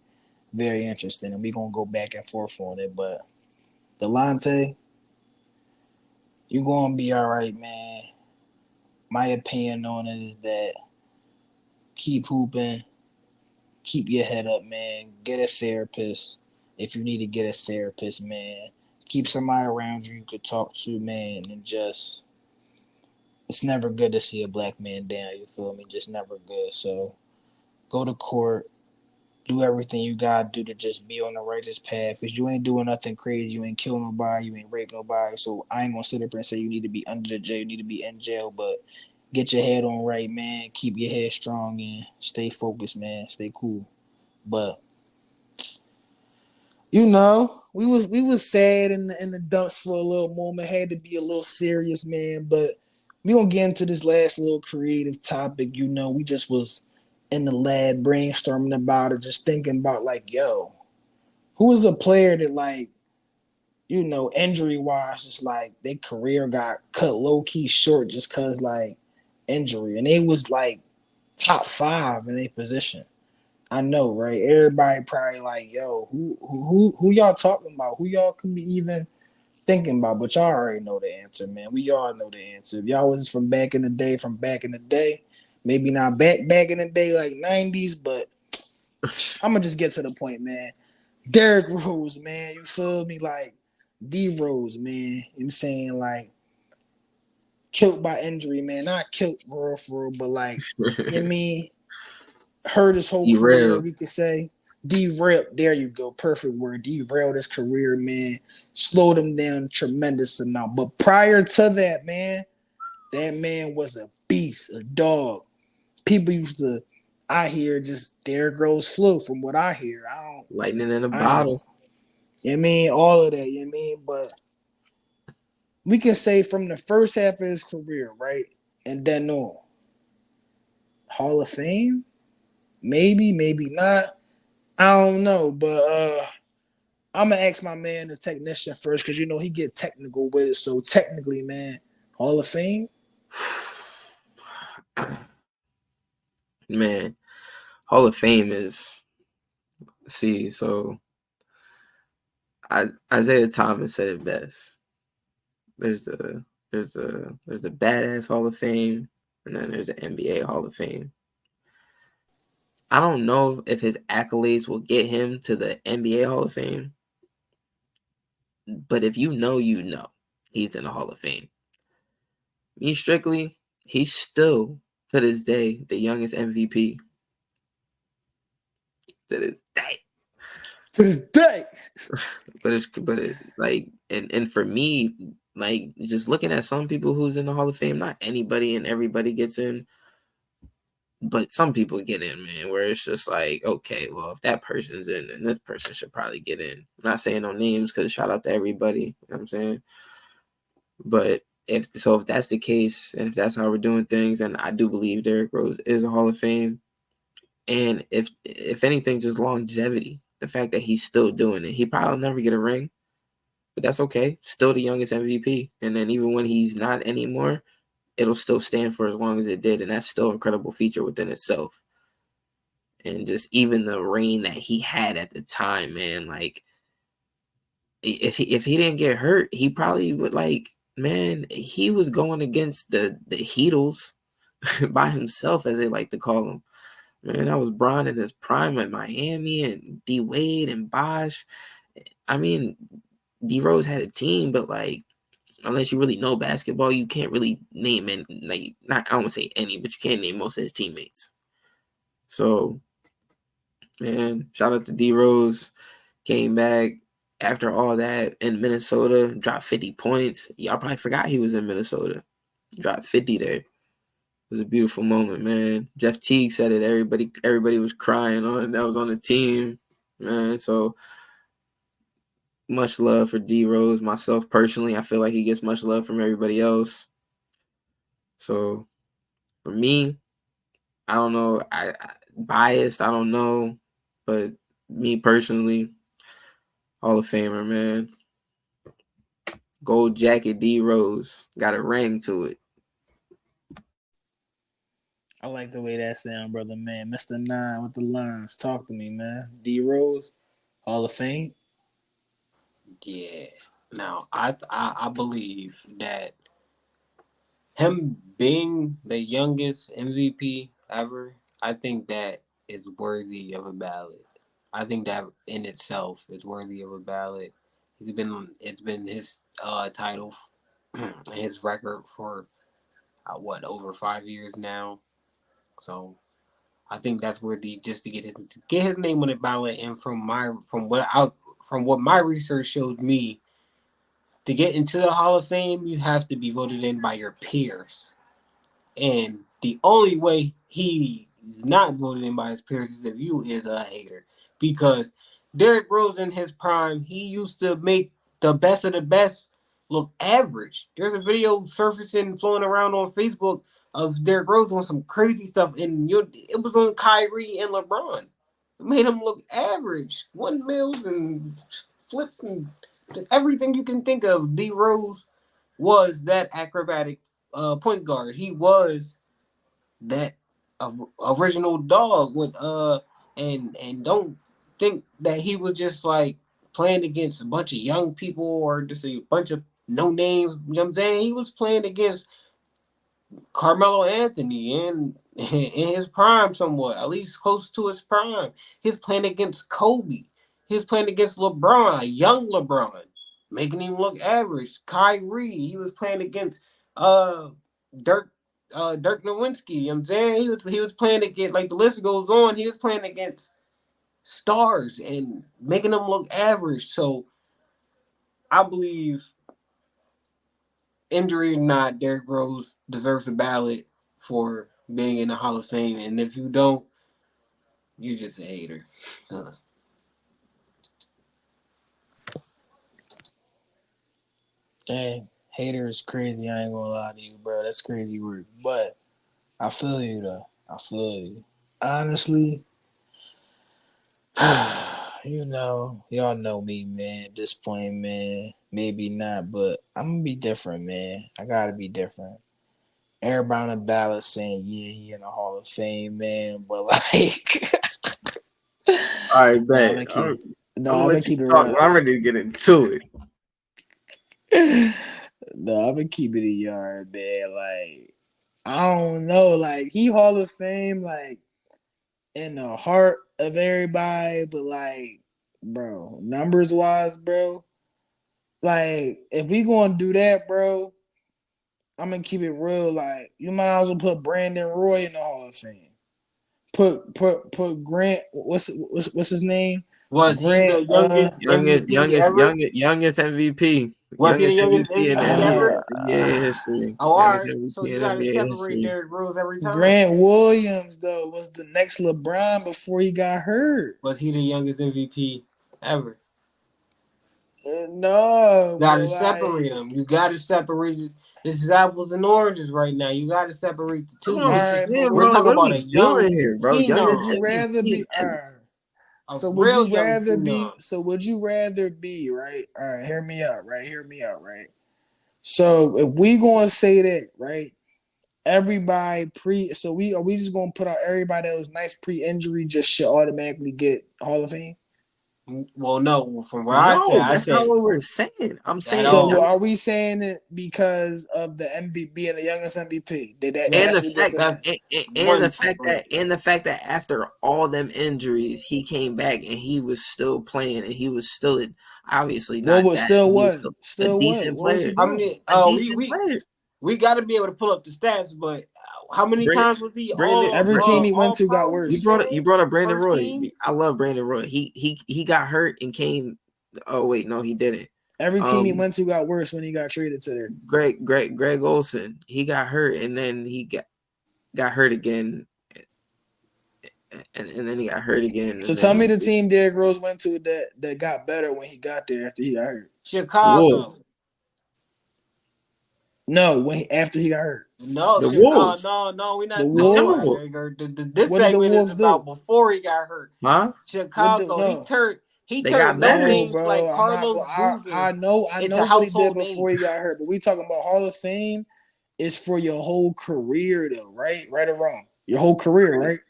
very interesting, and we're gonna go back and forth on it. But Delonte, you gonna be all right, man. My opinion on it is that keep hooping, keep your head up, man. Get a therapist if you need to get a therapist, man. Keep somebody around you could talk to, man, and just it's never good to see a black man down. You feel me? Just never good. So go to court, do everything you gotta do to just be on the righteous path. Cause you ain't doing nothing crazy. You ain't kill nobody. You ain't rape nobody. So I ain't gonna sit up and say you need to be under the jail. You need to be in jail. But get your head on right, man. Keep your head strong and stay focused, man. Stay cool. But we was sad in the dumps for a little moment. Had to be a little serious, man. But we gonna get into this last little creative topic. We just was in the lab brainstorming about it, just thinking about like, yo, who is a player that like, injury wise, just like their career got cut low key short just cause like injury, and they was like top five in their position. I know, right? Everybody probably like, yo, who y'all talking about? Who y'all could be even thinking about? But y'all already know the answer, man. We all know the answer. If y'all was from back in the day, maybe not back in the day like 90s, but I'm gonna just get to the point, man. Derrick Rose, man, you feel me? Like D Rose, man. I'm saying like killed by injury, man. Not killed for real, but like, you know what I mean? Hurt his whole career, Derailed. we could say. Derailed, there you go, perfect word. Derailed his career, man. Slowed him down a tremendous amount. But prior to that, man, that man was a beast, a dog. People used to, I hear just Derrick Rose flu from what I hear. Lightning in a I ain't, bottle. you know what I mean? All of that, you know what I mean? But we can say from the first half of his career, right? And then on. Hall of Fame? Maybe, maybe not. I don't know, but I'm gonna ask my man, the technician, first, because he get technical with it. So technically, man, Hall of Fame. Man, Hall of Fame is so Isaiah Thomas said it best. There's the badass Hall of Fame, and then there's the NBA Hall of Fame. I don't know if his accolades will get him to the NBA Hall of Fame, but if you know, he's in the Hall of Fame. Me strictly, he's still to this day the youngest MVP. To this day. To this day. but it like and for me, like just looking at some people who's in the Hall of Fame, not anybody and everybody gets in, but some people get in, man, where it's just like, okay, well, if that person's in, then this person should probably get in. I'm not saying no names because shout out to everybody, you know what I'm saying? But if that's the case, and if that's how we're doing things, and I do believe Derrick Rose is a Hall of Fame, and if anything, just longevity, the fact that he's still doing it, he probably never get a ring, but that's okay. Still the youngest MVP, and then even when he's not anymore, it'll still stand for as long as it did, and that's still an incredible feature within itself. And just even the reign that he had at the time, man, like if he didn't get hurt, he probably would man, he was going against the Heatles by himself, as they like to call him. Man, that was Bron in his prime at Miami and D Wade and Bosh. I mean, D Rose had a team, but unless you really know basketball, you can't really name any, not I don't want to say any, but you can't name most of his teammates. So, man, shout out to D Rose. Came back after all that in Minnesota, dropped 50 points. Y'all probably forgot he was in Minnesota. Dropped 50 there. It was a beautiful moment, man. Jeff Teague said it. Everybody was crying on that was on the team, man. So much love for D Rose. Myself personally, I feel like he gets much love from everybody else. So for me, I don't know. I biased. I don't know, but me personally, Hall of Famer, man. Gold jacket, D Rose, got a ring to it. I like the way that sound, brother, man. Mr. Nine with the lines. Talk to me, man. D Rose, Hall of Fame. Yeah. Now, I believe that him being the youngest MVP ever, I think that is worthy of a ballot. I think that in itself is worthy of a ballot. It's been his title, his record for what, over 5 years now. So I think that's worthy just to get his name on the ballot. And from what my research showed me, to get into the Hall of Fame, you have to be voted in by your peers. And the only way he's not voted in by his peers is if you is a hater. Because Derrick Rose in his prime, he used to make the best of the best look average. There's a video surfacing, flowing around on Facebook of Derrick Rose on some crazy stuff, and it was on Kyrie and LeBron. It made him look average. 1 mils and flips and everything you can think of. D Rose was that acrobatic point guard. He was that original dog with and don't think that he was just like playing against a bunch of young people or just a bunch of no names. You know what I'm saying? He was playing against Carmelo Anthony in his prime somewhat, at least close to his prime. He's playing against Kobe. He's playing against LeBron, a young LeBron, making him look average. Kyrie, he was playing against uh Dirk Dirk Nowitzki. You know what I'm saying? He was playing against, like, the list goes on, he was playing against stars and making them look average. So I believe, injury or not, Derrick Rose deserves a ballot for being in the Hall of Fame. And if you don't, you're just a hater. Dang, hater is crazy. I ain't gonna lie to you, bro. That's crazy work. But I feel you though. I feel you. Honestly, y'all know me, man. At this point, man, maybe not, but I'm gonna be different, man. I gotta be different. Everybody on the ballot saying, yeah, he in the Hall of Fame, man. But like, All right, no, I'm bet. gonna keep. No, I'm gonna I'm gonna let you keep it talk, real. but I'm ready to get into it. No, I'm gonna keep it a yard, man. Like, I don't know. Like, he Hall of Fame, like, in the heart of everybody, but like, bro, numbers wise, bro, like, if we gonna do that, bro, I'm gonna keep it real. Like, you might as well put Brandon Roy in the Hall of Fame. Put Grant. What's his name? Was he Grant. the youngest MVP ever? Youngest MVP. Was he the youngest In MVP NBA, ever? Uh, history. Oh, all Youngest right. So MVP you in got to NBA separate history. Derrick Rose every time. Grant Williams though was the next LeBron before he got hurt. Was he the youngest MVP ever? No, You got but to separate like, them. You got to separate it. This is apples and oranges right now. You got to separate the That's two. what I'm all right, but saying, We're would bro. you talking What are about a we doing young here, bro? Youngest you phenom, rather MVP be a so would real you young rather be phenom. so would you rather be right? All right, hear me out, right? Hear me out, right? So if we gonna say that, right? Everybody so we just gonna put out everybody that was nice pre-injury just should automatically get Hall of Fame? Well, no. From what No, I that's not said what we're saying. I'm at saying So all. are we saying it because of the MVP being the youngest MVP? and Yes, That's the what we're fact saying? one hundred. and the fact that after all them injuries he came back and he was still playing and he was still obviously What not was that, still but he was what? still a Still what? decent What was he player. How many? doing? A We decent we player. we got to be able to pull up the stats. But how many Brandon times was he Every team he went all to got pro? worse. you brought up Brandon First Roy. team. I love Brandon Roy. He got hurt and came. Oh wait, no, he didn't. Every team he Um, went to got worse when he got traded to there. Greg Olson. He got hurt and then he got hurt again and then he got hurt again. So And tell me then the team Derrick Rose went to that got better when he got there after he got hurt. the Wolves. Chicago. No, after he got hurt. No, The Wolves. no, we're The not The talking about Wolves. Timberwolves. that. This What did the segment is Wolves about do? before he got hurt. Huh? Chicago. No. He They turned got no better. No, names like bro. I'm not. Carlos Boozer I know into what he did household before he names. got hurt, but we talking about Hall of Fame is for your whole career, though, right? Right or wrong? Your whole career, Right. right?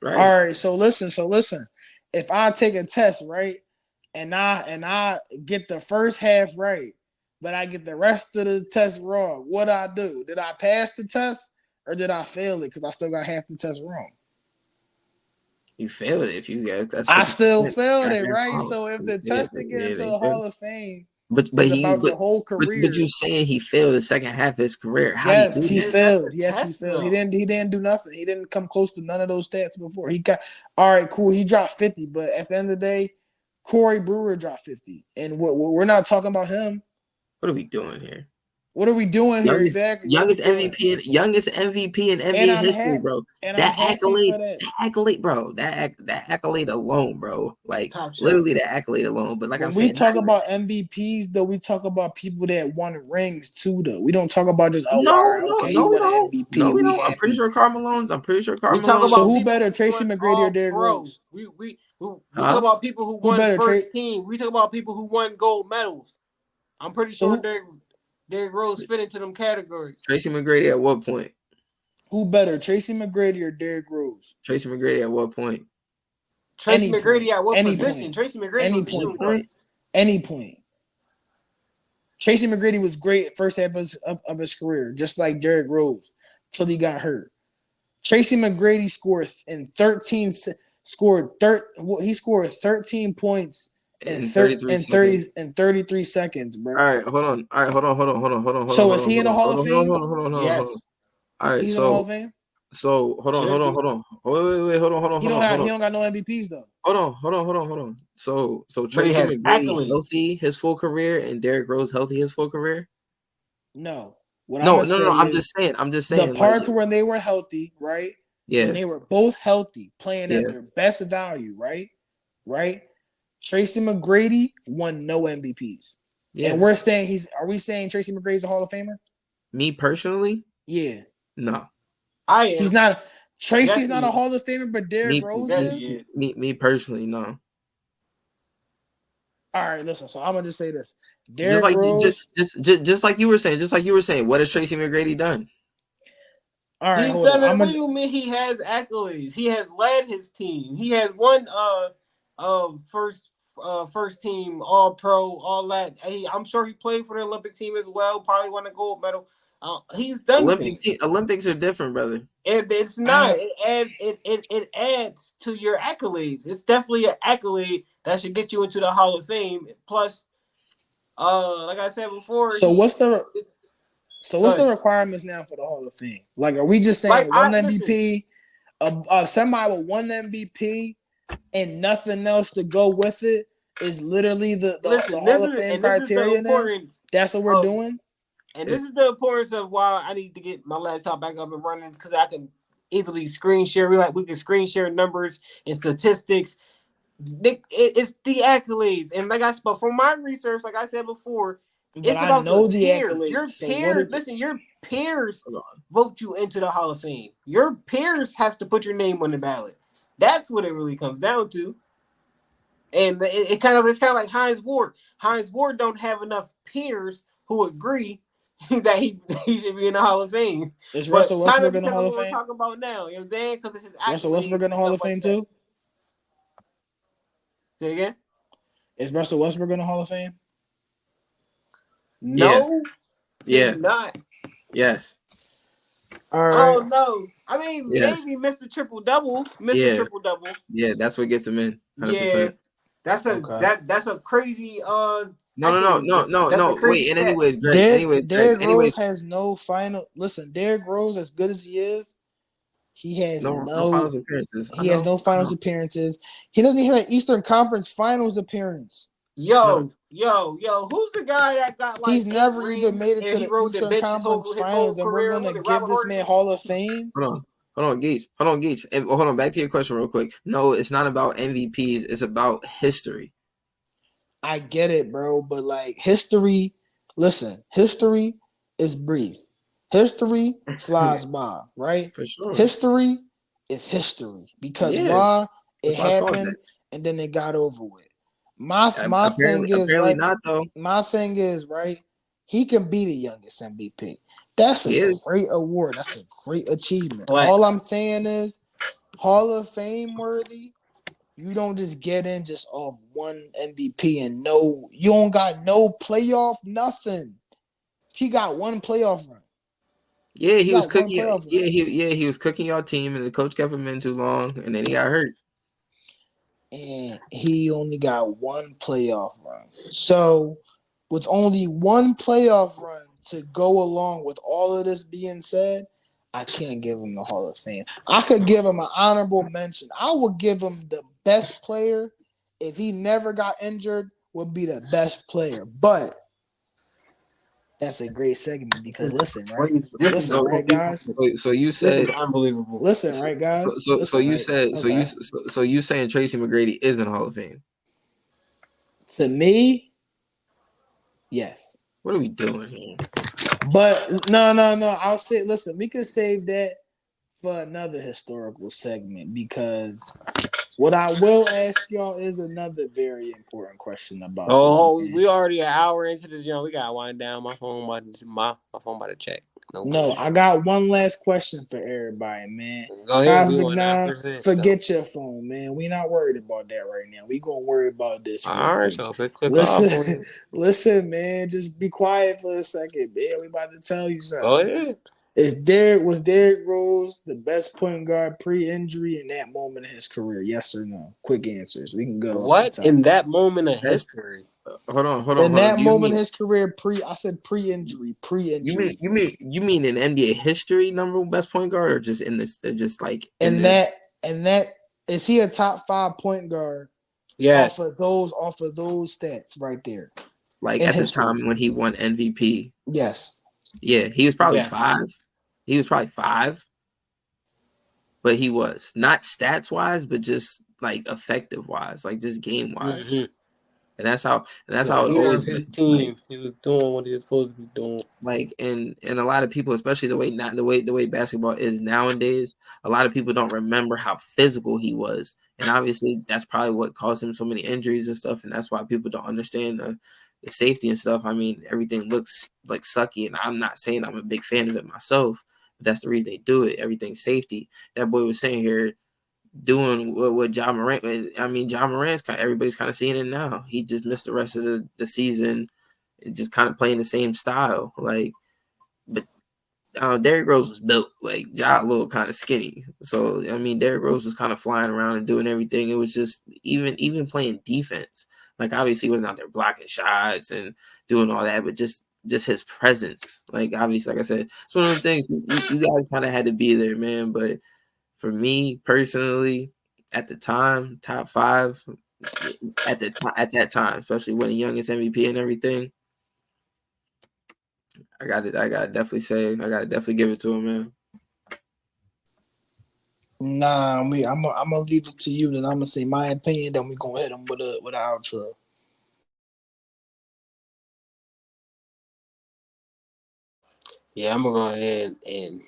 Right. All right. So listen. If I take a test, right, and I get the first half right, but I get the rest of the test wrong, what I do? Did I pass the test or did I fail it? Because I still got half the test wrong. You failed it if you got that's I 50%. still failed it, That's right? wrong. So if the Yeah, test to get yeah, into they the failed. Hall of Fame But is he about your whole but you career. saying he failed the second half of his career. How do Yes, you do he that? That's failed. the Yes, he test failed. though. He didn't do nothing. He didn't come close to none of those stats before. He got all right, cool. He dropped 50, but at the end of the day, Corey Brewer dropped 50. And we're not talking about him. What are we doing here? What are we doing here Youngest exactly? What are we youngest doing? youngest MVP in And NBA I'm history, happy. bro. And I'm That happy for accolade, that. that accolade, bro. That accolade alone, bro. Like Top shelf. literally the accolade alone. But like I'm When we saying, not talk even about MVPs, though, we talk about people that won rings too, though. We don't talk about just, oh, all right, okay, he no, we won an don't. MVP. No, we We don't. I'm pretty happy. sure Karl Malone's. I'm pretty sure Karl We talk Malone. So about who people better, who Tracy won McGrady or all Derrick pro. Rose? We talk Huh? about people who Who won better, first team. We talk about people who won gold medals. I'm pretty So sure Derrick Rose fit into them categories. Tracy McGrady at what point? who better, Tracy McGrady or Derrick Rose? Tracy McGrady at what point? Tracy Any McGrady point. at what Any position? point. Tracy McGrady Any was a Any shooting point. guard. point? Any point. Tracy McGrady was great at first half of his career, just like Derrick Rose, till he got hurt. Tracy McGrady scored in 13 scored he scored 13 points in In 33 seconds. 33 seconds, bro. All right, hold on. All right, hold on. So is he in the Hall of Fame? Hold on. Yes, All right, He's in the Hall of Fame? so should be. Wait, He don't got no MVPs though. hold on. So But he Tracy has McGrady accolades. healthy his full career and Derrick Rose healthy his full career? No. What I'm No, gonna say I'm is just saying. I'm just the saying, like, parts when they were healthy, right? When yeah, they were both healthy, playing at yeah, their best value, right? Right? Tracy McGrady won no MVPs. And yeah. we're saying are we saying Tracy McGrady's a Hall of Famer? Me personally, Yeah. no. I He's am. not Tracy's Yes, not he a is. Hall of Famer, but Derrick Me Rose Yes, me he is. is. me personally, no. All right, listen. So I'm gonna just say this. Just Derrick like Rose. just like you were saying, what has Tracy McGrady done? All right, He's hold done on. it. What do you mean he has accolades? He has led his team. He has won first team all pro, all that. I'm sure he played for the Olympic team as well, probably won a gold medal. He's done things. Olympics are different, brother. It's I not. have It adds to your accolades. It's definitely an accolade that should get you into the Hall of Fame. Plus, like I said before, so what's the go ahead. requirements now for the Hall of Fame? Like, are we just Like saying one I listen. MVP, somebody with one MVP and nothing else to go with it is literally the Listen, Hall of Fame this is the criteria now? importance That's what we're of doing? And this is the importance of why I need to get my laptop back up and running because I can easily screen share. We can screen share numbers and statistics. It's the accolades, and but from my research, like I said before, But it's I about your know the peers. accolades. Your So what peers, is listen, your peers vote you into the Hall of Fame. Your peers have to put your name on the ballot. That's what it really comes down to. And it's kind of like Hines Ward. Hines Ward don't have enough peers who agree that he should be in the Hall of Fame. is But Russell kind Westbrook of in the because of Hall of what we're Fame? talking about now, you know what I'm saying? Because of his Russell accolades Westbrook in and the Hall stuff of like Fame that. too? Say it again? Is Russell Westbrook in the Hall of Fame? No, Yeah. he's not. Yes. All I right. don't know. I mean, Yes. maybe Mr. Triple Double. Yeah. Triple Double. Yeah, that's what gets him in. 100%. Yeah. That's Okay. a crazy No. That's a crazy Wait, and stat. Greg. Derrick Rose has no final. Listen, Derrick Rose, as good as he is, he has No finals appearances. I he has know. no finals appearances. He doesn't even have an Eastern Conference Finals appearance. Yo, who's the guy that got like He's 8 never even rings made it and to he the rode the Eastern bench Conference his whole Finals, and we're career? gonna Was it give Robert this man Horry? Hall of Fame? Hold on, Gage. And hold on, back to your question real quick. No, it's not about MVPs. It's about history. I get it, bro, but like history, listen, history is brief. History flies by, right? For sure. History is history because Yeah, why that's it why it's called happened that. and then it got over with. My thing is Apparently right. not though. My thing is right. He can be the youngest MVP. That's a He is. great award. That's a great achievement. All I'm Flex. saying is Hall of Fame worthy. You don't just get in just off one MVP and no, you don't got no playoff, nothing. He got one playoff run. Yeah, He he was got one cooking. playoff run. He was cooking your team, and the coach kept him in too long, and then he got hurt. And he only got one playoff run. So, with only one playoff run to go along with all of this being said, I can't give him the Hall of Fame. I could give him an honorable mention. I would give him the best player if he never got injured, would be the best player. But that's a great segment This because is listen, right? crazy. This is Listen, right, guys? unbelievable. So you This is said unbelievable. Listen, right, guys? so Listen, you right? said Okay. so you saying Tracy McGrady is in the Hall of Fame? To me, yes. What are we doing here? But no. I'll say, listen, we can save that for another historical segment because what I will ask y'all is another very important question about this Oh, man. we already an hour into this, we gotta wind down. My phone about to, my phone about to check. No No, bullshit. I got one last question for everybody, man. Go ahead. We Cosmic went Nine, after this. So. forget your phone, man. We not worried about that right now. We gonna worry about this real All right. quick. So if it took off, Listen, listen, man. Just be quiet for a second, man. We about to tell you go something. ahead. Was Derrick Rose the best point guard pre-injury in that moment in his career? Yes or no? Quick answers. We can go off the What top. in that moment of That's history? In hold on. that Do you moment mean in his career, I said pre-injury, pre-injury. you mean in NBA history number one best point guard or just in this just like in And the that is he a top 5 point guard Yes. off of those stats right there like in at the history? time when he won MVP? Yes. Yeah, he was probably Yes. 5. He was probably 5, but he was not stats wise, but just like effective wise, like just game wise. Mm-hmm. And that's The how it leader always of his been. Like team. He was doing what he was supposed to be doing. and a lot of people, especially the way basketball is nowadays, a lot of people don't remember how physical he was, and obviously that's probably what caused him so many injuries and stuff, and that's why people don't understand the safety and stuff. I mean, everything looks like sucky, and I'm not saying I'm a big fan of it myself, but that's the reason they do it. Everything's safety. That boy was saying here doing what John Morant. I mean, John Morant's everybody's kind of seeing it now. He just missed the rest of the season, and just kind of playing the same style. Like, but Derrick Rose was built like Ja little kind of skinny. So I mean, Derrick Rose was kind of flying around and doing everything. It was just even playing defense. Like obviously, he wasn't out there blocking shots and doing all that, but just his presence. Like obviously, like I said, it's one of the things you guys kind of had to be there, man. But for me personally, at the time, top 5 at that time, especially when the youngest MVP and everything. I gotta definitely say, I gotta definitely give it to him, man. Nah, I'm gonna leave it to you. Then I'm gonna say my opinion. Then we gonna hit him with an outro. Yeah, I'm gonna go ahead and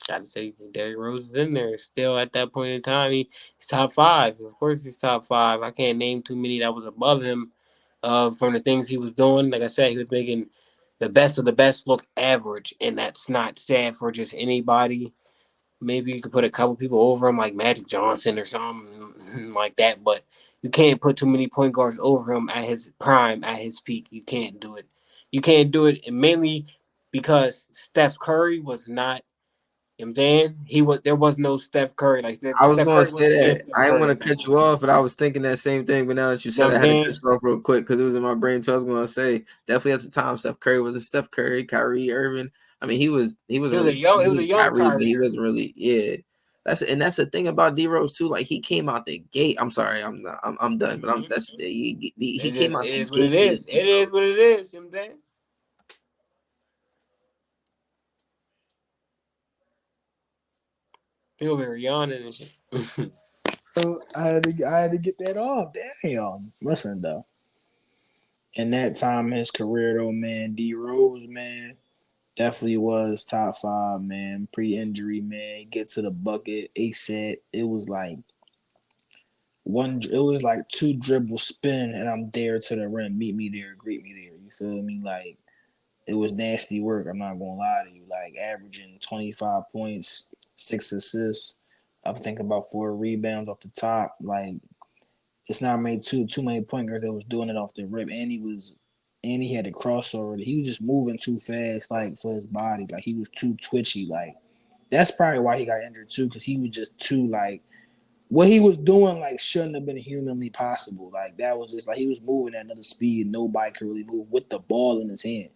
gotta say Derrick Rose is in there still at that point in time. He's top 5. Of course, he's top 5. I can't name too many that was above him. From the things he was doing, like I said, he was making the best of the best look average, and that's not sad for just anybody. Maybe you could put a couple people over him, like Magic Johnson or something like that, but you can't put too mmany point guards over him at his prime, at his peak. You can't do it. You can't do it, and mainly because Steph Curry was not. You know what I'm saying? There was no Steph Curry. Like I was Steph gonna Curry say wasn't being that. Steph I didn't Curry want at to that cut you moment. off, but I was thinking that same thing. But now that you You know said what it, I'm I had to saying? cut you off real quick because it was in my brain. So I was gonna say definitely at the time, Steph Curry was a Steph Curry, Kyrie Irving. I mean, he was really It he was a was young Kyrie, but Kyrie he Irving. wasn't really That's the thing about D Rose too. Like he came out the gate. I'm sorry, I'm done. But I'm that's he came out It the is what it gate is. being D It is Rose. what it is. You know what I'm saying? Feel very yawning and shit. So I had to get that off. Damn. Listen though. In that time in his career though, man, D Rose, man, definitely was top five, man. Pre-injury, man. Get to the bucket. ASAP. It was like two dribble spin and I'm there to the rim. Meet me there, greet me there. You feel me? Like it was nasty work. I'm not gonna lie to you. Like averaging 25 points, 6 assists. I'm thinking about 4 rebounds off the top. Like it's not made too many point guards that was doing it off the rip. And he had the crossover. He was just moving too fast, like for his body. Like he was too twitchy. Like that's probably why he got injured too, because he was just too like what he was doing like shouldn't have been humanly possible. Like that was just like he was moving at another speed nobody could really move with the ball in his hand.